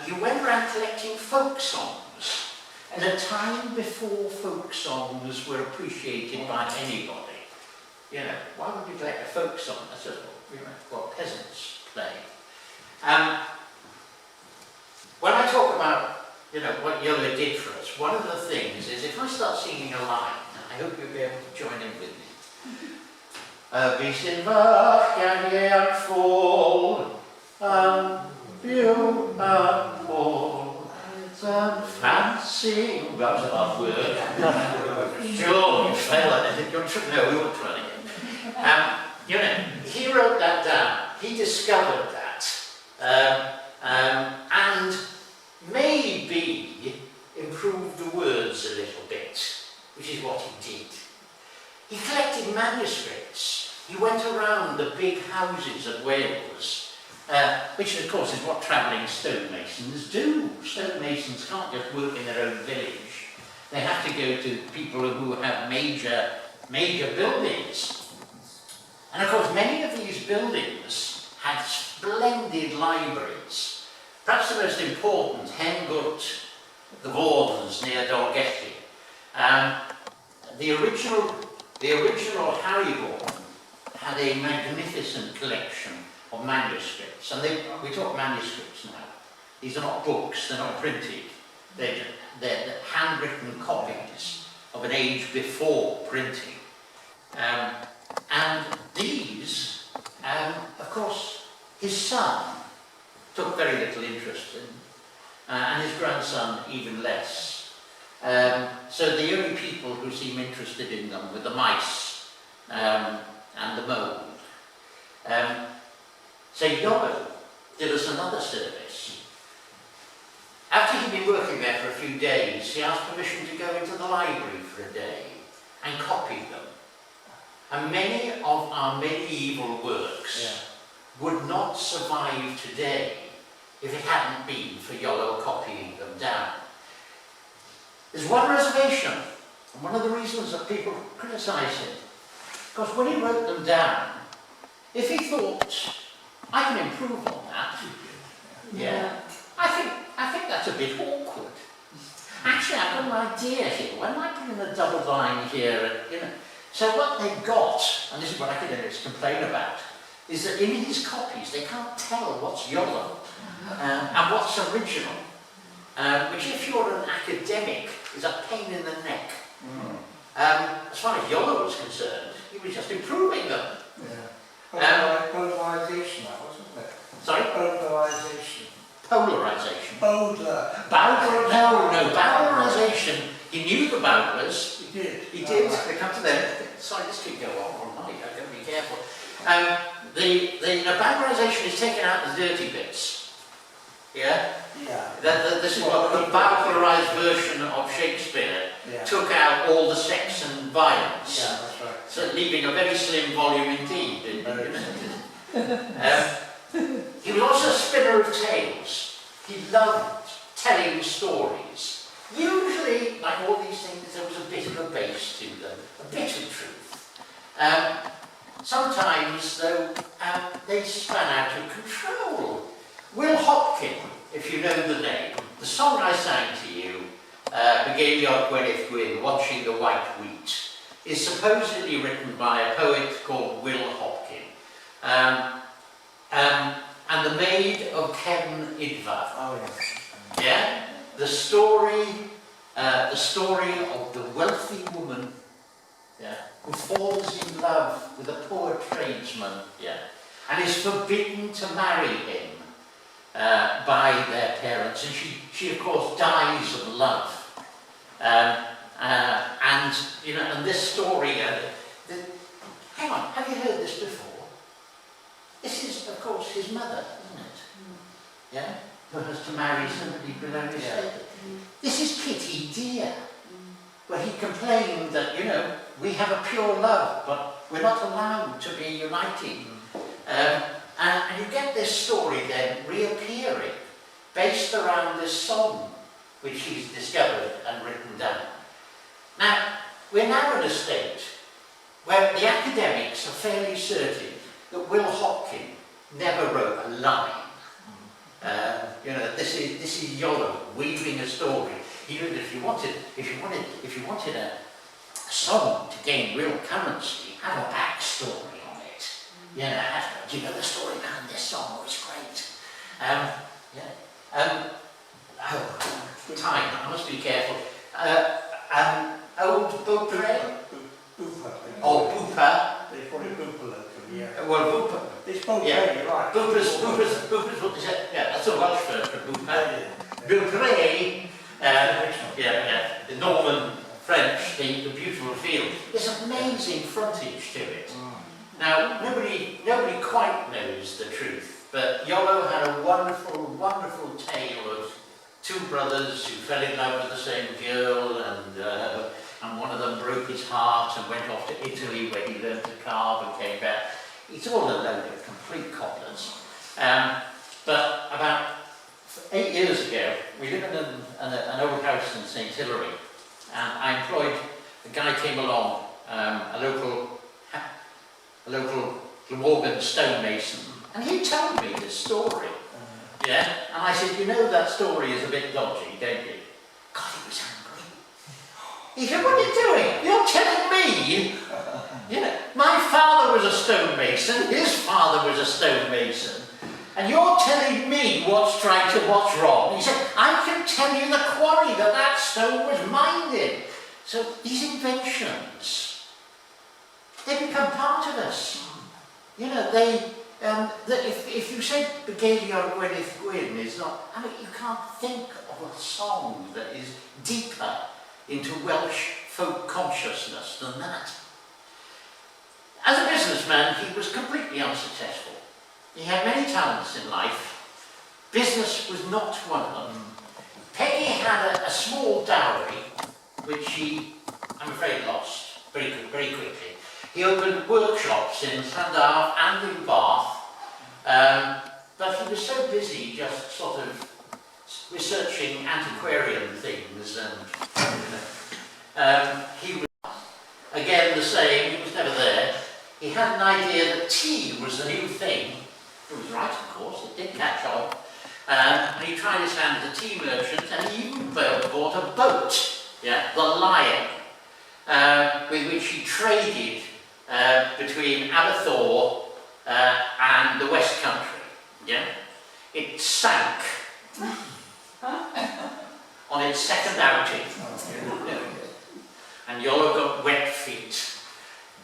He went around collecting folk songs in a time before folk songs were appreciated by anybody. You know, why would you collect a folk song? That's just what peasants play. When I talk about, what Iolo did for us, one of the things is if I start singing a line, I hope you'll be able to join in with me. Vis yn fach gan i'r ffôl, byw yn ôl, yn fancy. That was a hard word. Sure, you fail at it. No, we won't try it. He wrote that down. He discovered that. And maybe improved the words a little bit, which is what he did. He collected manuscripts. He went around the big houses of Wales, which of course is what travelling stonemasons do. Stonemasons can't just work in their own village. They have to go to people who have major buildings. And of course many of these buildings had splendid libraries. Perhaps the most important, Hengut, the Vordens near Dolgelly. The original Harryborn had a magnificent collection of manuscripts, and we talk manuscripts now. These are not books, they're not printed. They're handwritten copies of an age before printing. And these, of course, his son took very little interest in, and his grandson even less. So the only people who seem interested in them were the mice and the mould. So Iolo did us another service. After he'd been working there for a few days, he asked permission to go into the library for a day and copy them. And many of our medieval works would not survive today if it hadn't been for Iolo copying them down. There's one reservation, and one of the reasons that people criticise him, because when he wrote them down, if he thought, I can improve on that, I think that's a bit awkward. Actually, I've got an idea here. When I put in a double line here, So what they got, and this is what academics complain about, is that in his copies they can't tell what's Iolo and what's original, which if you're an academic is a pain in the neck. As far as Iolo was concerned, he was just improving them. Polarisation, that wasn't it? Sorry? Polarisation. Polarisation. Bowdler. No, Bowdlerisation. He knew the Bowdlers. He did. They come to them. Sorry, this could go on all night. I've got to be careful. The Bowdlerisation is taking out the dirty bits. Yeah? This is what the Bowdlerised version of Shakespeare took out all the sex and violence. Yeah, that's right. So leaving a very slim volume indeed. He was also a spinner of tales. He loved telling stories. Usually, like all these things, there was a bit of a base to them, a bit of truth. Sometimes, though, they spun out of control. Will Hopkin, if you know the name, the song I sang to you, Begeiliog Gwyneth Gwyn, Watching the White Wheat, is supposedly written by a poet called Will Hopkin. And the Maid of Ken Idvar. Oh, yes. Yeah? The story of the wealthy woman, yeah, who falls in love with a poor tradesman, yeah, and is forbidden to marry him by their parents, and she of course dies of love. And you know, and this story, hang on, have you heard this before? This is, of course, his mother, isn't it? Yeah, who has to marry somebody below his status. This is Kitty Dear, where he complained that, you know, we have a pure love, but we're not allowed to be united. And you get this story then reappearing, based around this song, which he's discovered and written down. Now, we're now in a state where the academics are fairly certain that Will Hopkin never wrote a line. You know, this is Iolo weaving a story. He knew that if you wanted a song to gain real currency, have a backstory on it. You know, do you know the story behind this song? Oh, it's great. Time, I must be careful. Old Beaupre? Oh, Booper. They call it Booper locally, yeah. Well, Booper. It's Beaupre, Yeah. you're right. Booper's what is it? Yeah, that's a Welsh word for Booper. Beaupre, the Norman French, the beautiful field. There's amazing frontage to it. Now, nobody quite knows the truth, but Iolo had a wonderful, wonderful tale of two brothers who fell in love with the same girl, and one of them broke his heart and went off to Italy where he learned to carve and came back. It's all a load of complete cobblers. But about 8 years ago, we lived in an old house in St. Hilary, and I employed, a guy came along, a local Glamorgan stonemason, and he told me this story. Yeah, and I said, you know that story is a bit dodgy, don't you? God, he was angry. He said, what are you doing? You're telling me? You know, my father was a stonemason, his father was a stonemason, and you're telling me what's right and what's wrong. He said, I can tell you the quarry that stone was mined in. So these inventions, they become part of us. You know, if you say Begeiliog Gwyneth Gwyn is not, I mean, you can't think of a song that is deeper into Welsh folk consciousness than that. As a businessman, he was completely unsuccessful. He had many talents in life. Business was not one of them. Peggy had a small dowry, which he, I'm afraid, lost very quickly. He opened workshops in Llandaff and in Bath, but he was so busy just sort of researching antiquarian things, and he was, again, the same, he was never there. He had an idea that tea was the new thing. He was right, of course, it did catch on. And he tried his hand as a tea merchant, and he even bought a boat, yeah, the Lion, with which he traded between Aberthaw and the West Country. Yeah? It sank on its second outing, and Iolo got wet feet.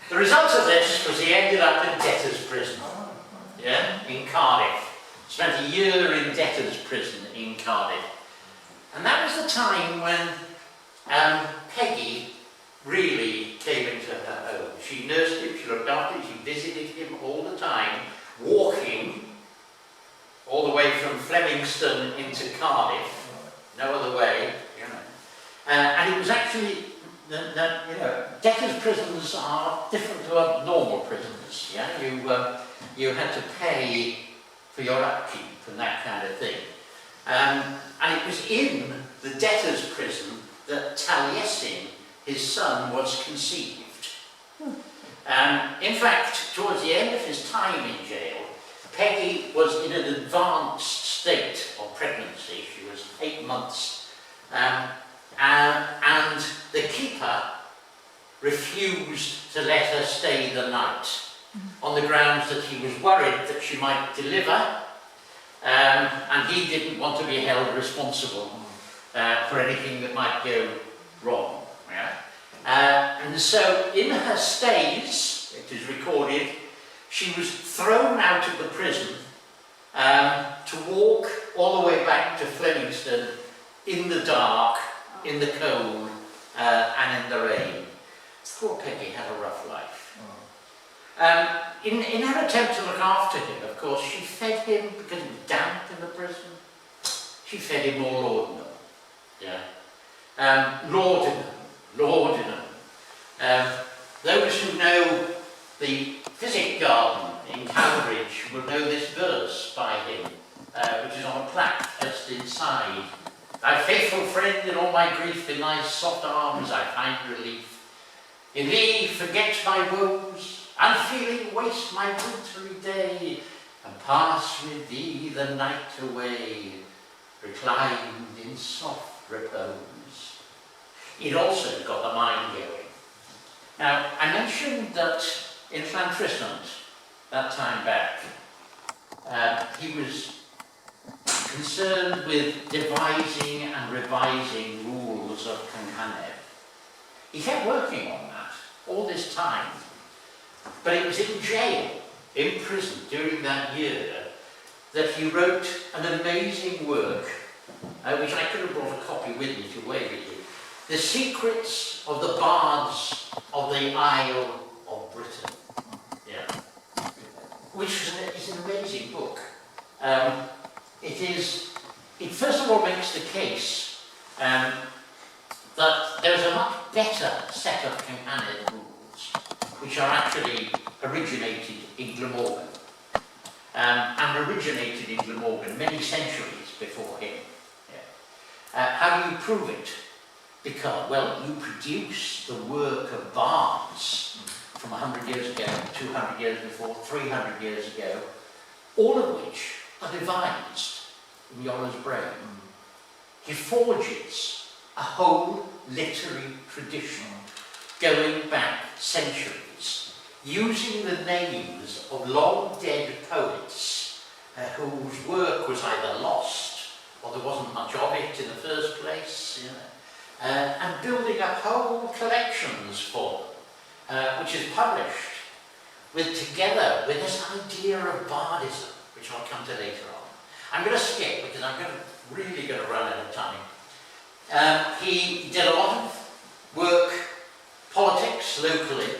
The result of this was he ended up in debtor's prison, yeah, in Cardiff. Spent a year in debtor's prison in Cardiff. And that was the time when Peggy really came into her own. She nursed him, she looked after him, she visited him all the time, walking all the way from Flemingston into Cardiff, no other way, you know. And it was actually, you know, debtor's prisons are different to normal prisons, yeah? You had to pay for your upkeep and that kind of thing. And it was in the debtor's prison that Taliesin, his son, was conceived. In fact, towards the end of his time in jail, Peggy was in an advanced state of pregnancy. She was 8 months. And the keeper refused to let her stay the night on the grounds that he was worried that she might deliver, and he didn't want to be held responsible for anything that might go wrong. Yeah? And so in her stays, it is recorded, she was thrown out of the prison to walk all the way back to Flemington in the dark, in the cold, and in the rain. Poor Peggy had a rough life. In her attempt to look after him, of course, she fed him, because it was damp in the prison, she fed him more laudanum. Yeah. Laudanum. Those who know the physic garden in Cambridge will know this verse by him, which is on a plaque just inside. Thy faithful friend, in all my grief, in thy soft arms I find relief. In thee forget my woes, unfeeling waste my wintry day, and pass with thee the night away, reclined in soft repose. He'd also got the mind going. Now, I mentioned that in Llantrysnant, that time back, he was concerned with devising and revising rules of Canhaneb. He kept working on that all this time, but it was in jail, in prison during that year, that he wrote an amazing work, which I could have brought a copy with me to wave at you. The Secrets of the Bards of the Isle of Britain. Yeah. Which is an amazing book. It first of all makes the case that there's a much better set of Canhaneb rules, which are actually originated in Glamorgan, and originated in Glamorgan many centuries before him. Yeah. How do you prove it? Because, well, you produce the work of bards from 100 years ago, 200 years before, 300 years ago, all of which are devised in Iolo's brain. He forges a whole literary tradition going back centuries, using the names of long-dead poets whose work was either lost or there wasn't much of it in the first place, you know, and building up whole collections for them, which is published together with this idea of bardism, which I'll come to later on. I'm going to skip because I'm really going to run out of time. He did a lot of work, politics locally,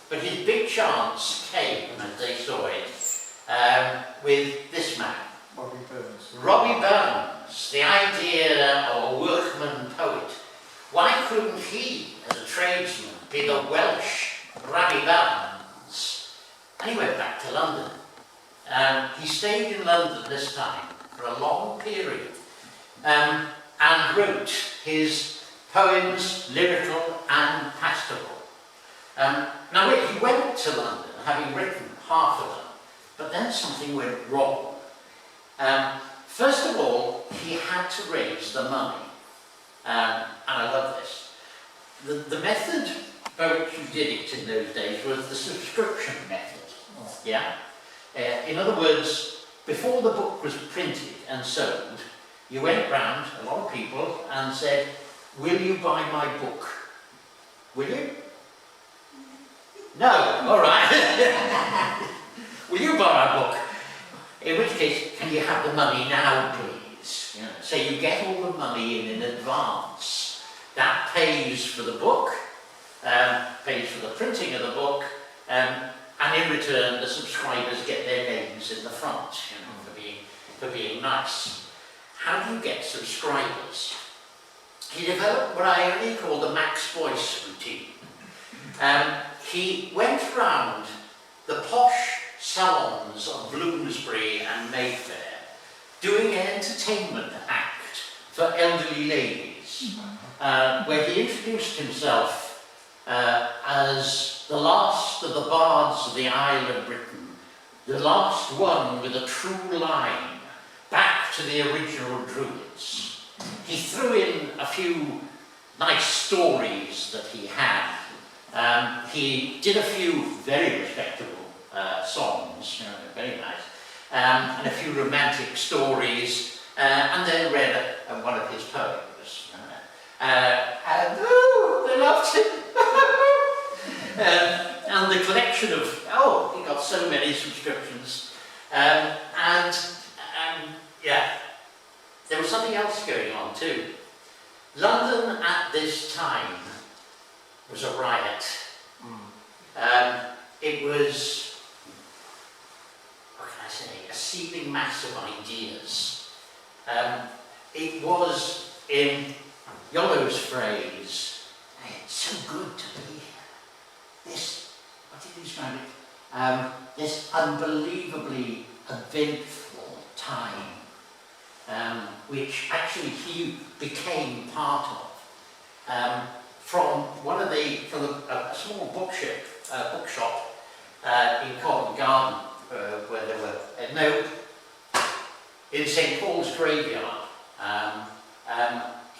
but his big chance came, as they saw it, with this man. Robbie Burns, the idea of a workman poet. Why couldn't he, as a tradesman, be the Welsh Robbie Burns? And he went back to London. He stayed in London this time for a long period and wrote his poems, lyrical and pastoral. Now he went to London having written half of them, but then something went wrong. First of all, he had to raise the money. And I love this. The method by which you did it in those days was the subscription method. Yeah? In other words, before the book was printed and sold, you went round, a lot of people, and said, will you buy my book? Will you? No, all right. Will you buy my book? In which case, can you have the money now, please? You know, so you get all the money in advance. That pays for the book, pays for the printing of the book, and in return, the subscribers get their names in the front, you know, for being nice. How do you get subscribers? He developed what I only call the Max Boyce routine. He went round the posh salons of Bloomsbury and Mayfair, doing an entertainment act for elderly ladies Address, where he introduced himself as the last of the bards of the Isle of Britain, the last one with a true line back to the original Druids. He threw in a few nice stories that he had. He did a few very respectable songs, very nice, and a few romantic stories, and then read one of his poems. And they loved it. And the collection of, he got so many subscriptions. Yeah, there was something else going on too. London at this time was a riot. It was, what can I say, a seething mass of ideas. It was, in Iolo's phrase, it's so good to be here. This, what did he describe it? This unbelievably eventful time, which actually he became part of. From a small bookshop in Covent Garden, where there were in St Paul's graveyard,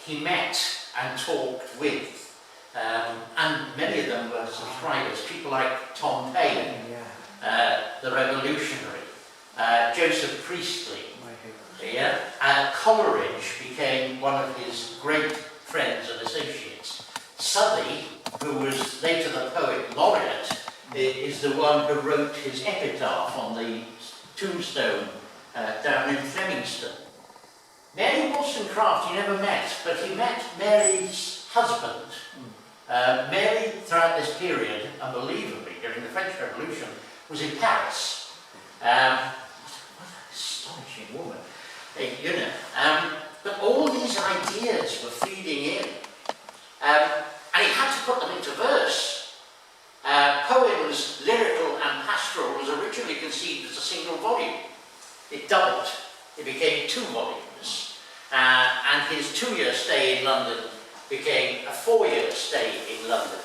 he met and talked with, and many of them were subscribers, people like Tom Paine, the revolutionary, Joseph Priestley. Coleridge became one of his great friends and associates. Southey, who was later the poet laureate, is the one who wrote his epitaph on the tombstone down in Flemingston. Mary Wollstonecraft he never met, but he met Mary's husband. Mary, throughout this period, unbelievably, during the French Revolution, was in Paris. What an astonishing woman. But all these ideas were feeding in. And he had to put them into verse. Poems, lyrical and pastoral, was originally conceived as a single volume. It doubled. It became 2 volumes. And his 2-year stay in London became a 4-year stay in London.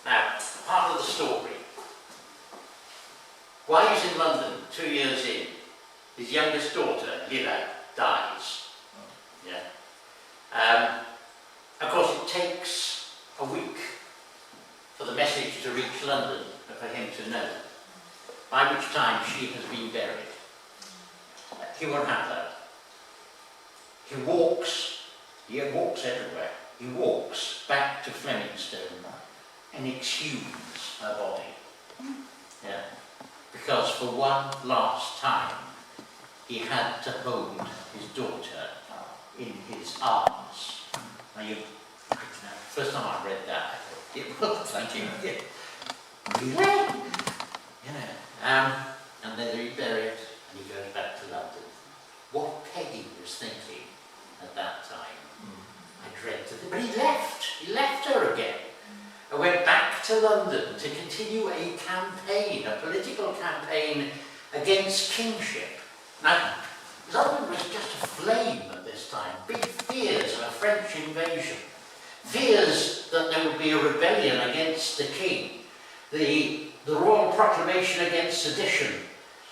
Now, part of the story. While he's in London, 2 years in, his youngest daughter, Lila, dies. Of course, it takes a week for the message to reach London and for him to know, by which time she has been buried. He won't have that. He walks everywhere. He walks back to Flemingston and exhumes her body. Because for one last time, he had to hold his daughter in his arms. Now, first time I read that, I thought, thank you. Really? And then he buried and he goes back to London. What Peggy was thinking at that time, I dread to think. But he left. He left her again. I went back to London to continue a campaign, a political campaign against kingship. Now, London was just aflame at this time. Big fears of a French invasion. Fears that there would be a rebellion against the king. The royal proclamation against sedition.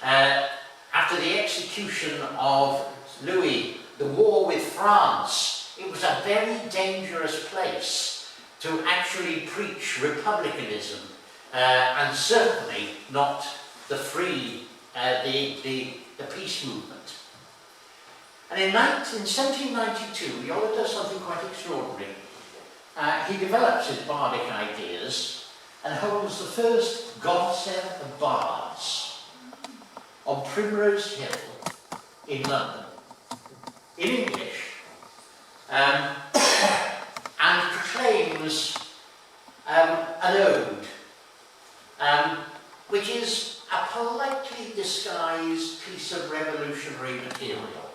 After the execution of Louis, the war with France, it was a very dangerous place to actually preach republicanism, and certainly not the peace movement. And in 1792, Iolo does something quite extraordinary. He develops his bardic ideas and holds the first concert of bards on Primrose Hill in London, in English, and proclaims an ode, which is a politely disguised piece of revolutionary material.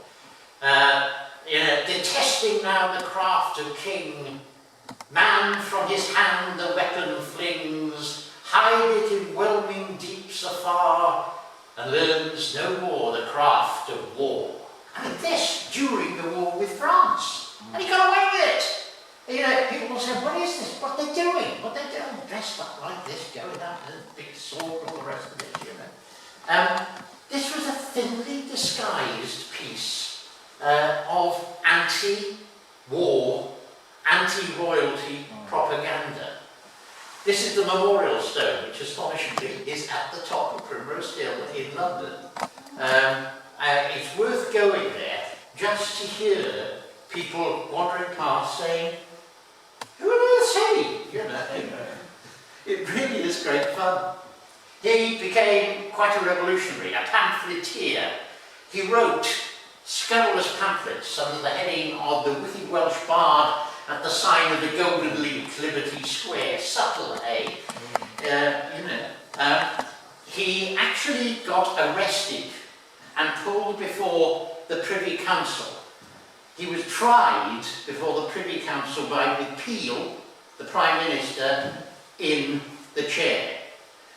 Detesting now the craft of king, man from his hand the weapon flings, hide it in whelming deeps afar, and learns no more the craft of war. I mean, this during the war with France, and he got away with it. people said, what is this? What are they doing? What are they doing? Dressed up like this, going out with a big sword and all the rest of it, you know. This was a thinly disguised piece of anti-war, anti-royalty propaganda. This is the memorial stone, which astonishingly is at the top of Primrose Hill in London. It's worth going there just to hear people wandering past saying, who on earth's he? You know, it really is great fun. He became quite a revolutionary, a pamphleteer. He wrote scurrilous pamphlets under the heading of the witty Welsh bard at the sign of the Golden Leek, Liberty Square, subtle, eh? He actually got arrested and pulled before the Privy Council. He was tried before the Privy Council by Peel, the Prime Minister, in the chair.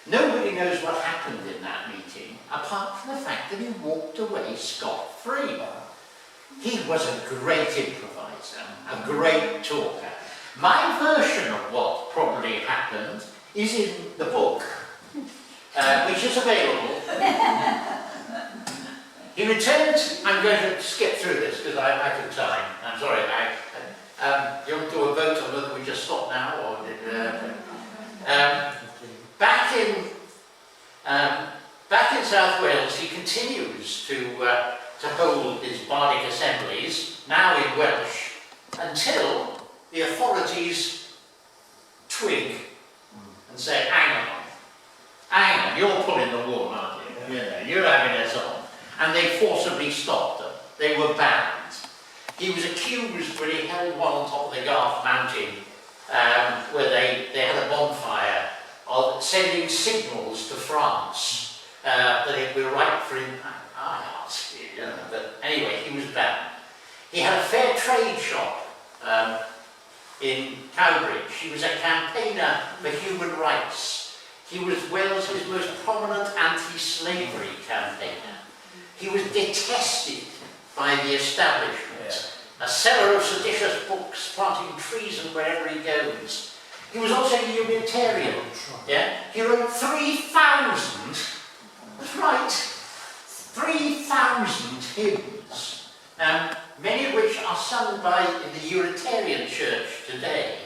Nobody knows what happened in that meeting, apart from the fact that he walked away scot-free. He was a great improviser, a great talker. My version of what probably happened is in the book, which is available. He returned, I'm going to skip through this because I lack of time. I'm sorry, you want to do a vote on whether we just stop now or back in South Wales, he continues to hold his Bardic assemblies, now in Welsh, until the authorities twig and say, hang on, you're pulling the wool, aren't you? You're having us on. And they forcibly stopped them. They were banned. He was accused when he held one on top of the Garth Mountain, where they had a bonfire, of sending signals to France that it were right for him. I asked you, you know, but anyway, he was banned. He had a fair trade shop in Cowbridge. He was a campaigner for human rights. He was Wales's most prominent anti-slavery campaigner. He was detested by the establishment, a seller of seditious books, planting treason wherever he goes. He was also a Unitarian. Yeah? He wrote 3,000, that's right, 3,000 hymns, many of which are sung by the Unitarian Church today.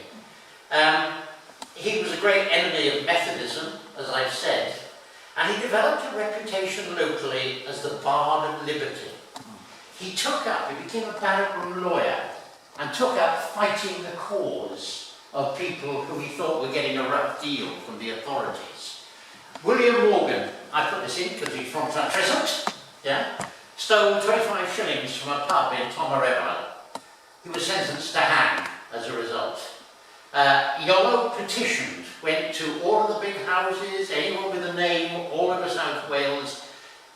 He was a great enemy of Methodism, as I've said, and he developed a reputation locally as the Bard of Liberty. He became a barrack-room lawyer, and took up fighting the cause of people who he thought were getting a rough deal from the authorities. William Morgan, I put this in because he's from Trent, stole 25 shillings from a pub in Tomareval. He was sentenced to hang as a result. Iolo petitioned, went to all of the big houses, anyone with a name, all over South Wales,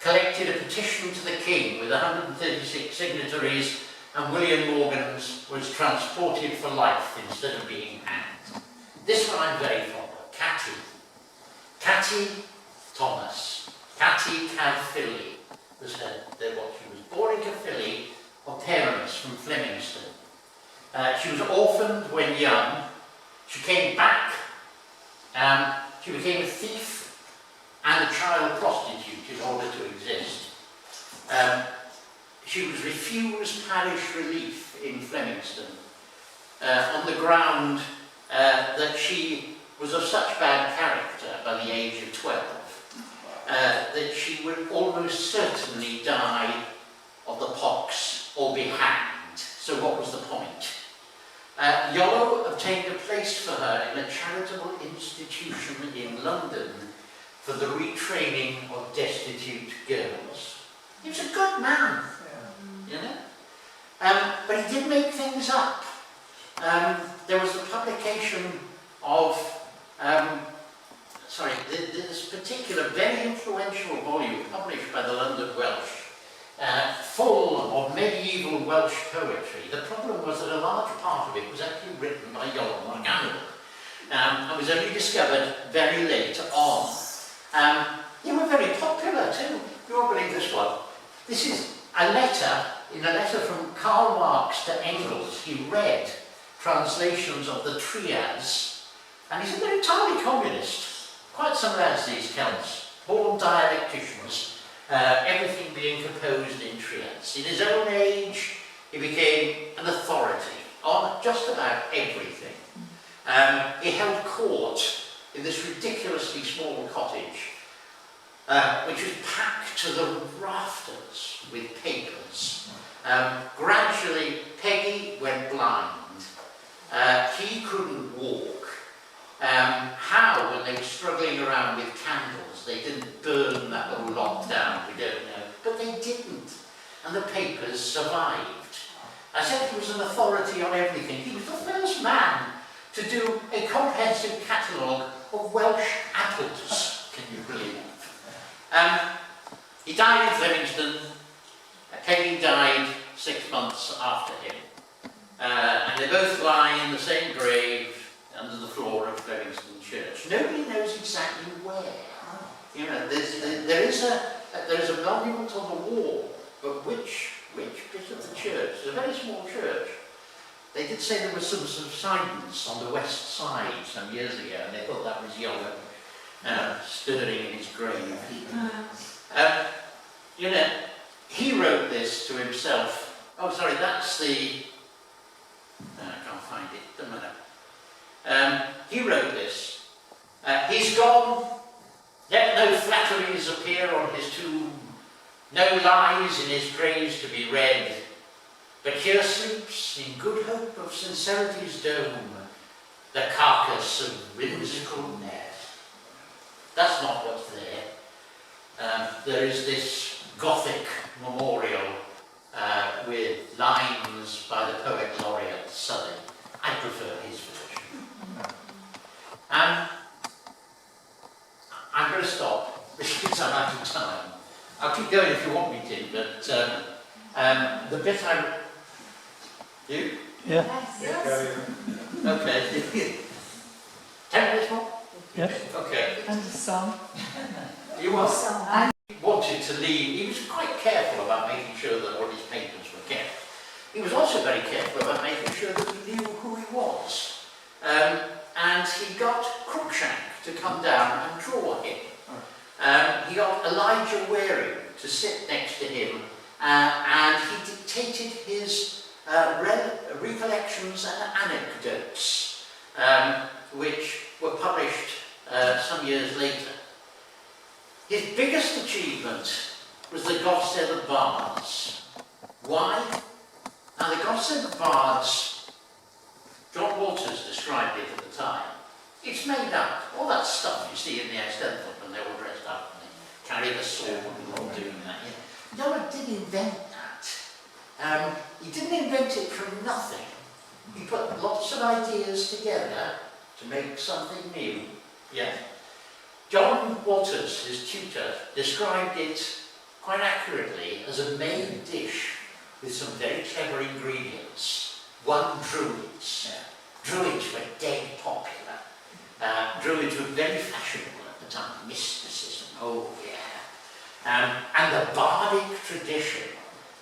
collected a petition to the king with 136 signatories, and William Morgan's was transported for life instead of being hanged. This one I'm very fond of, Catty Thomas. Catty Caerphilly was her, she was born in Caerphilly, of parents from Flemingston. She was orphaned when young. She came back, she became a thief and a child prostitute in order to exist. She was refused parish relief in Flemingston on the ground that she was of such bad character by the age of 12 that she would almost certainly die of the pox or be hanged. So what was the point? Iolo obtained a place for her in a charitable institution in London for the retraining of destitute girls. He was a good man, you know. But he did make things up. There was the publication of, this particular very influential volume published by the London Welsh, full of medieval Welsh poetry. The problem was that a large part of it was actually written by Iolo Morganwg, and was only discovered very late on. They were very popular too. You won't believe this one. This is a letter, from Karl Marx to Engels. He read translations of the triads, and he said they're entirely communist, quite similar as these Celts, born dialecticians, everything being composed in triads. In his own age, he became an authority on just about everything. He held court in this ridiculously small cottage, which was packed to the rafters with papers. Gradually, Peggy went blind. He couldn't walk. How, when they were struggling around with candles, they didn't burn that whole lot down, we don't know. But they didn't. And the papers survived. I said he was an authority on everything. He was the first man to do a comprehensive catalogue of Welsh apples, can you believe? He died in Livingston. Peggy died 6 months after him. And they both lie in the same grave under the floor of Livingston Church. Nobody knows exactly where. You know, there is a monument on the wall, but which bit of the church? It's a very small church. They did say there was some subsidence on the west side some years ago, and they thought that was Iolo stuttering in his grave. You know, he wrote this to himself. Oh, sorry, that's the... I can't find it, doesn't matter. He wrote this. He's gone, let no flatteries appear on his tomb, no lies in his praise to be read, but here sleeps, in good hope of sincerity's dome, the carcass of whimsical Ned. That's not what's there. There is this Gothic memorial with lines by the poet laureate Southey. I prefer his version. I'm going to stop because I'm out of time. I'll keep going if you want me to, but the bit I... You? Yeah. Yes. Okay. 10 minutes more? Yeah. Okay. And a song. He wanted to leave. He was quite careful about making sure that all his paintings were kept. He was also very careful about making sure that we knew who he was. And he got Cruikshank to come down and draw him. He got Elijah Waring to sit next to him, and he dictated his recollections and anecdotes, which were published some years later. His biggest achievement was the Godstead of Bards. Why? Now, the Godstead of Bards, John Walters described it at the time. It's made up. All that stuff you see in the Eisteddfod when they're all dressed up and they carry the sword and all doing that. Yeah. No one did invent that. He didn't invent it from nothing. He put lots of ideas together to make something new. Yeah. John Walters, his tutor, described it quite accurately as a made dish with some very clever ingredients. One, druids. Druids were dead popular. Druids were very fashionable at the time. Mysticism, oh yeah. And the Bardic tradition,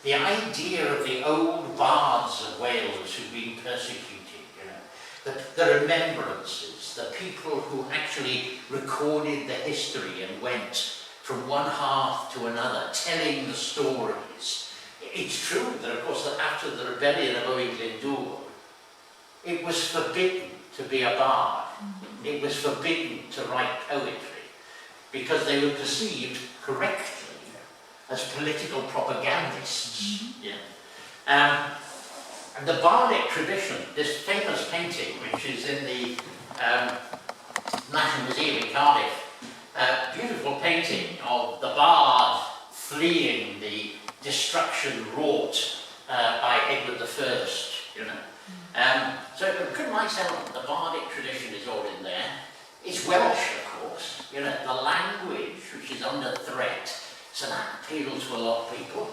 the idea of the old bards of Wales who'd been persecuted, you know, the remembrances, the people who actually recorded the history and went from one half to another, telling the stories. It's true that, of course, that after the rebellion of Owain Glyndŵr, it was forbidden to be a bard. It was forbidden to write poetry because they were perceived correctly as political propagandists. Yeah. And the Bardic tradition, this famous painting, which is in the National Museum in Cardiff, beautiful painting of the bard fleeing the destruction wrought by Edward I, you know. So good nice element, the Bardic tradition is all in there. It's Welsh, of course, you know, the language which is under threat, so that appeals to a lot of people.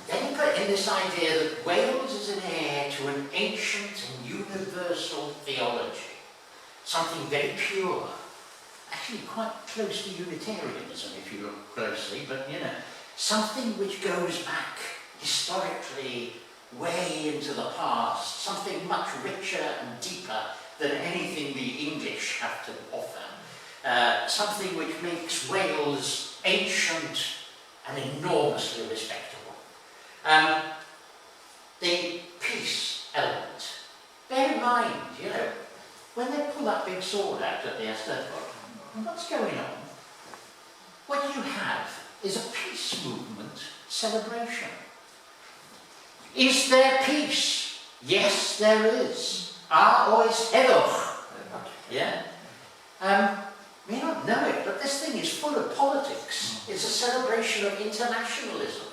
Then you put in this idea that Wales is an heir to an ancient and universal theology, something very pure, actually quite close to Unitarianism if you look closely, but you know, something which goes back historically way into the past, something much richer and deeper than anything the English have to offer, something which makes Wales ancient and enormously respectable. The peace element. Bear in mind, you know, when they pull that big sword out at the Eisteddfod, what's going on? What you have is a peace movement celebration. Is there peace? Yes, there is. Oes heddwch. Yeah? We don't know it, but this thing is full of politics. It's a celebration of internationalism.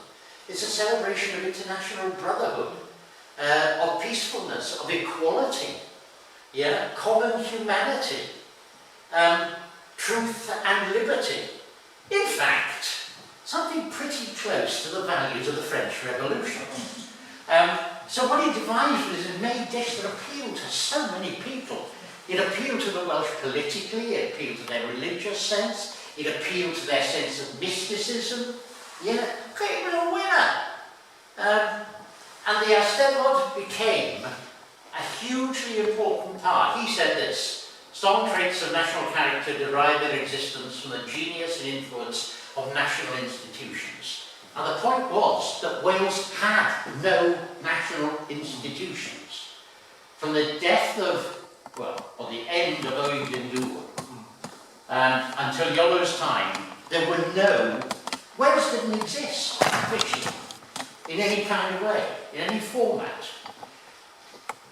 It's a celebration of international brotherhood, of peacefulness, of equality, yeah? Common humanity, truth and liberty. In fact, something pretty close to the values of the French Revolution. So what he devised was a made dish that appealed to so many people. It appealed to the Welsh politically, it appealed to their religious sense, it appealed to their sense of mysticism. Yeah, it was a winner. And the Eisteddfod became a hugely important part. He said this: strong traits of national character derive their existence from the genius and influence of national institutions. And the point was that Wales had no national institutions. From the death of, or the end of Owain Glyndŵr, until Iolo's time, there were no, Wales didn't exist, officially, in any kind of way, in any format.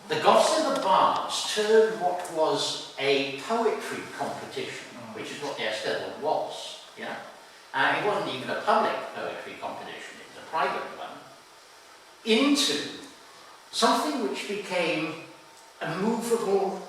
The Goths and the Bards turned what was a poetry competition, which is what the Eisteddfod was, yeah? It wasn't even a public poetry competition, it was a private one, into something which became a movable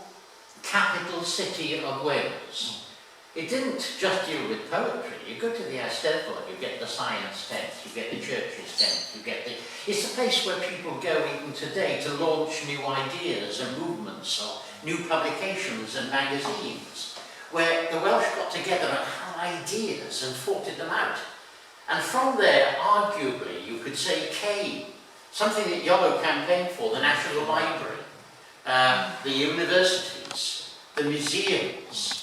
capital city of Wales. It didn't just deal with poetry. You go to the Eisteddfod, you get the science tent, you get the churches tent, you get the... It's a place where people go even today to launch new ideas and movements or new publications and magazines, where the Welsh got together and had ideas and fought them out. And from there, arguably, you could say came something that Iolo campaigned for, the National Library, the universities, the museums.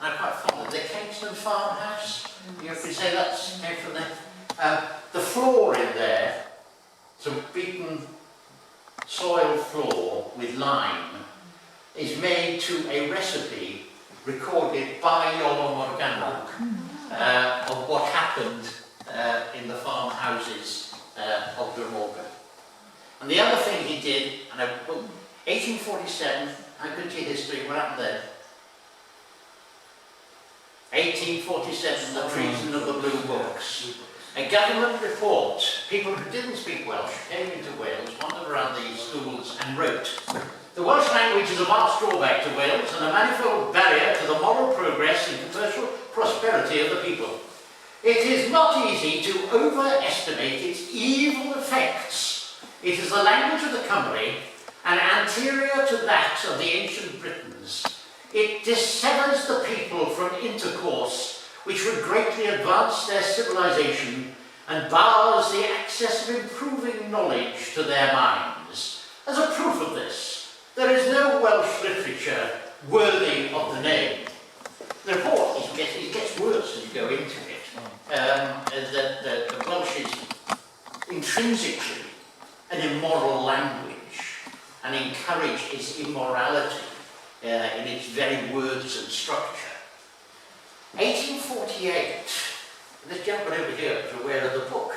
I'm quite fond of the Kingston farmhouse. You could say that came from there. The floor in there, some beaten soil floor with lime, is made to a recipe recorded by Iolo Morganwg of what happened in the farmhouses of Glamorgan. And the other thing he did, 1847, I'm good to history, what happened there? 1847, the treason of the Blue Books. A government report, people who didn't speak Welsh came into Wales, wandered around the schools and wrote, "The Welsh language is a vast drawback to Wales and a manifold barrier to the moral progress and commercial prosperity of the people. It is not easy to overestimate its evil effects. It is the language of the Cymric and anterior to that of the ancient Britons. It dissevers the people from intercourse which would greatly advance their civilization and bars the access of improving knowledge to their minds. As a proof of this, there is no Welsh literature worthy of the name." The report it gets worse as you go into it. The Welsh is intrinsically an immoral language and encourages immorality in its very words and structure. 1848, this gentleman over here is aware of the book,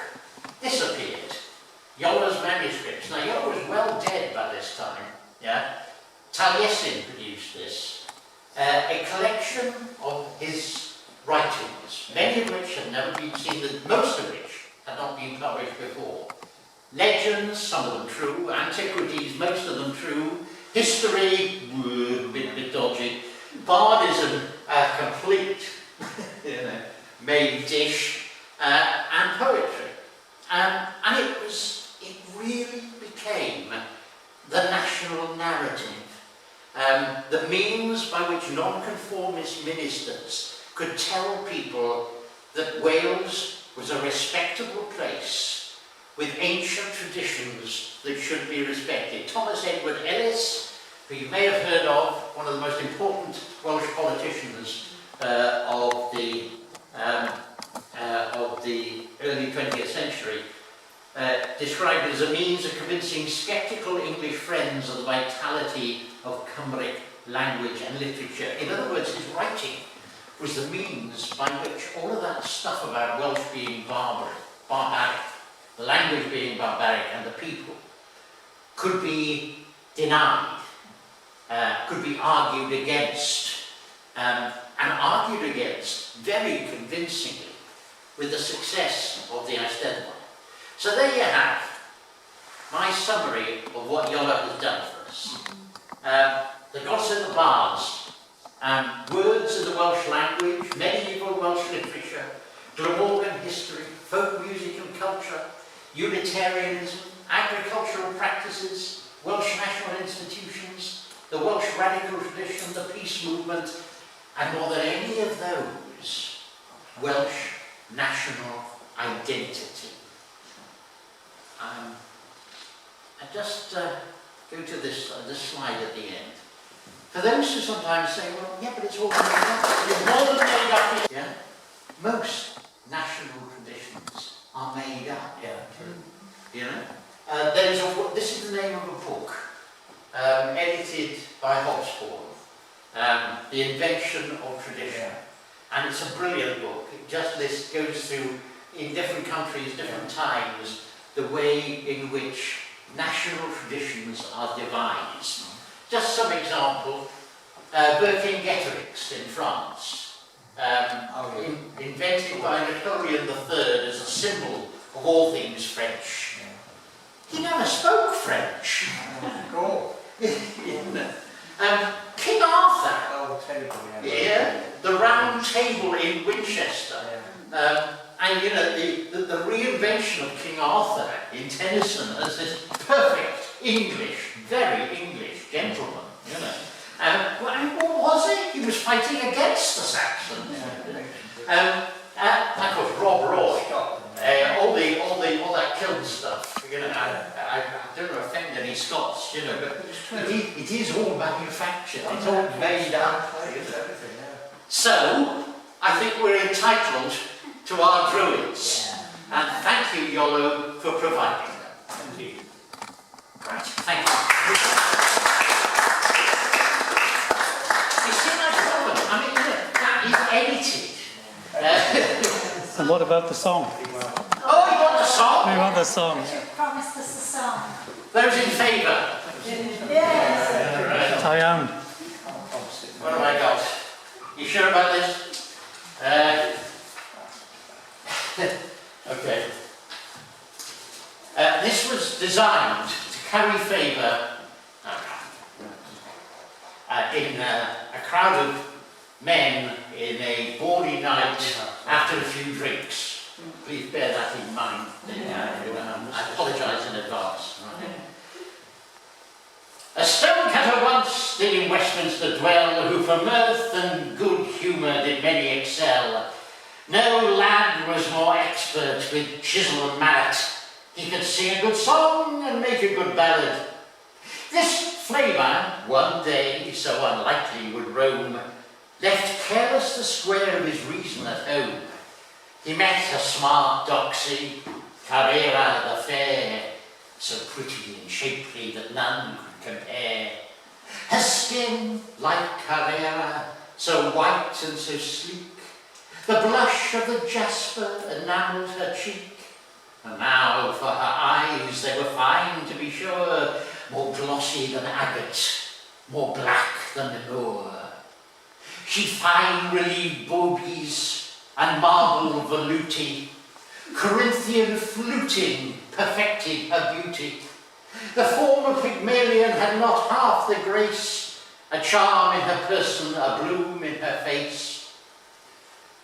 disappeared. Iolo's manuscripts. Now Iolo was well dead by this time, yeah? Taliesin produced this, a collection of his writings, many of which had never been seen, most of which had not been published before. Legends, some of them true, antiquities, most of them true, history, a bit dodgy, bardism, complete made dish, and poetry. And it really became the national narrative, the means by which nonconformist ministers could tell people that Wales was a respectable place with ancient traditions that should be respected. Thomas Edward Ellis, who you may have heard of, one of the most important Welsh politicians of the early 20th century, described it as a means of convincing sceptical English friends of the vitality of Cymric language and literature. In other words, his writing was the means by which all of that stuff about Welsh being barbaric, the language being barbaric and the people, could be denied, could be argued against, and argued against very convincingly with the success of the Eisteddfod. So there you have my summary of what Iolo has done for us. The Gods and the Bards, words in the Welsh language, medieval Welsh literature, Glamorgan history, folk music and culture, Unitarianism, agricultural practices, Welsh national institutions, the Welsh radical tradition, the peace movement, and more than any of those, Welsh national identity. I just go to this slide at the end. For those who sometimes say, well, yeah, but it's all made up. It's more than made up. Yeah? Most national traditions are made up. Yeah. You know? This is the name of a book, edited by Hobsbawm, The Invention of Tradition. And it's a brilliant book. It just goes through, in different countries, different times, the way in which national traditions are devised. Just some example, Vercingetorix in France, invented by Napoleon III as a symbol of all things French. He never spoke French. King Arthur, the round table in Winchester, and you know, the reinvention of King Arthur in Tennyson as this perfect English, very English gentleman, you know. And what was it? He was fighting against the Saxons. Of course, Rob Roy, all that kiln stuff, you know. I don't want to offend any Scots, you know, but it is all manufactured, it's all made up. So, I think we're entitled to our druids. And thank you, Iolo, for providing them. Thank you. Right, thank you. You see my problem? I mean, that is edited. And what about the song? Oh, you want the song? We want the song. You promised us a song. Those in favour? Yes. I am. What have I got? You sure about this? Okay. This was designed to carry favour in a crowd of men in a balmy night after a few drinks. Please bear that in mind. I apologise in advance. A stonecutter once did in Westminster dwell, who for mirth and good humour did many excel. No lad was more expert with chisel and mallet. He could sing a good song and make a good ballad. This flamer, one day so unlikely would roam, left careless the square of his reason at home. He met a smart doxy, Carrera the fair, so pretty and shapely that none could compare. Her skin, like Carrera, so white and so sleek, the blush of the jasper enamelled her cheek. And now for her eyes, they were fine to be sure, more glossy than agate, more black than the moor. She fine relieved bogies and marble veluti, Corinthian fluting perfected her beauty. The form of Pygmalion had not half the grace, a charm in her person, a bloom in her face.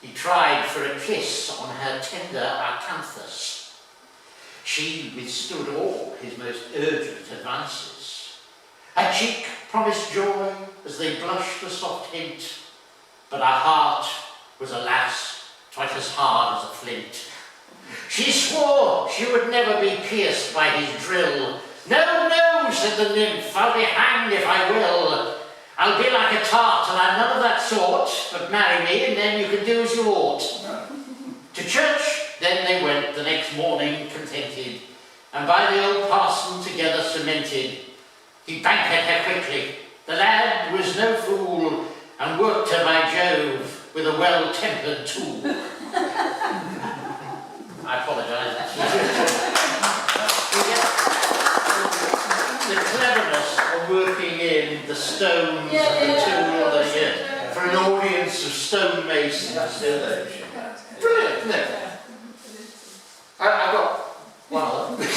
He tried for a kiss on her tender acanthus. She withstood all his most urgent advances. Her cheek promised joy as they blushed a soft hint, but her heart was, alas, twice as hard as a flint. She swore she would never be pierced by his drill. No, no, said the nymph, I'll be hanged if I will. I'll be like a tart and I'm none of that sort, but marry me and then you can do as you ought. To church then they went the next morning contented, and by the old parson together cemented. He bankered her quickly, the lad was no fool, and worked her by Jove with a well-tempered tool. I apologise. The cleverness of working in the stones and the tool for an audience of stonemasons. Brilliant, isn't it? I've got one of them.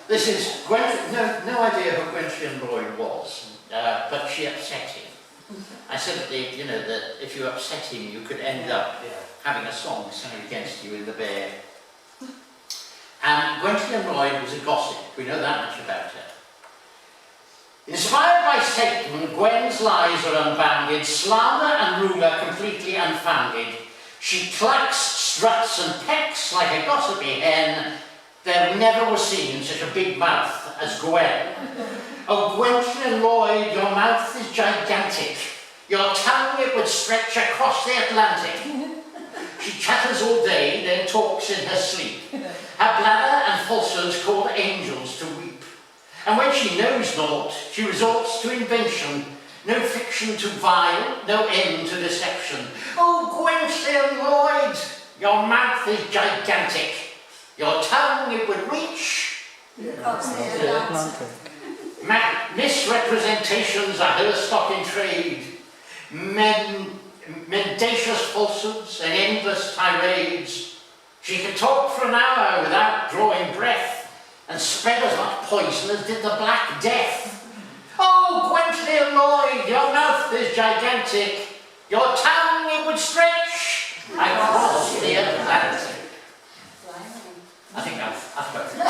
This is Gwen, no idea who Gwenllian Lloyd was, but she upset him. I said that that if you upset him, you could end up having a song sung against you in the Bear. And Gwenllian Lloyd was a gossip. We know that much about her. Inspired by Satan, Gwen's lies are unbounded, slander and rumour completely unfounded. She clacks, struts and pecks like a gossipy hen. There never was seen such a big mouth as Gwen. Oh, Gwenllian Lloyd, your mouth is gigantic. Your tongue it would stretch across the Atlantic. She chatters all day, then talks in her sleep. Her bladder and falsehoods call angels to weep. And when she knows naught, she resorts to invention. No fiction too vile, no end to deception. Oh, Gwenllian Lloyd, your mouth is gigantic. Your tongue it would reach. Misrepresentations are her stock in trade. Mendacious falsehoods and endless tirades. She could talk for an hour without drawing breath and spread as much poison as did the Black Death. Oh, Gwenllian Lloyd, your mouth is gigantic. Your tongue it would stretch across the Atlantic. I think I've spoken.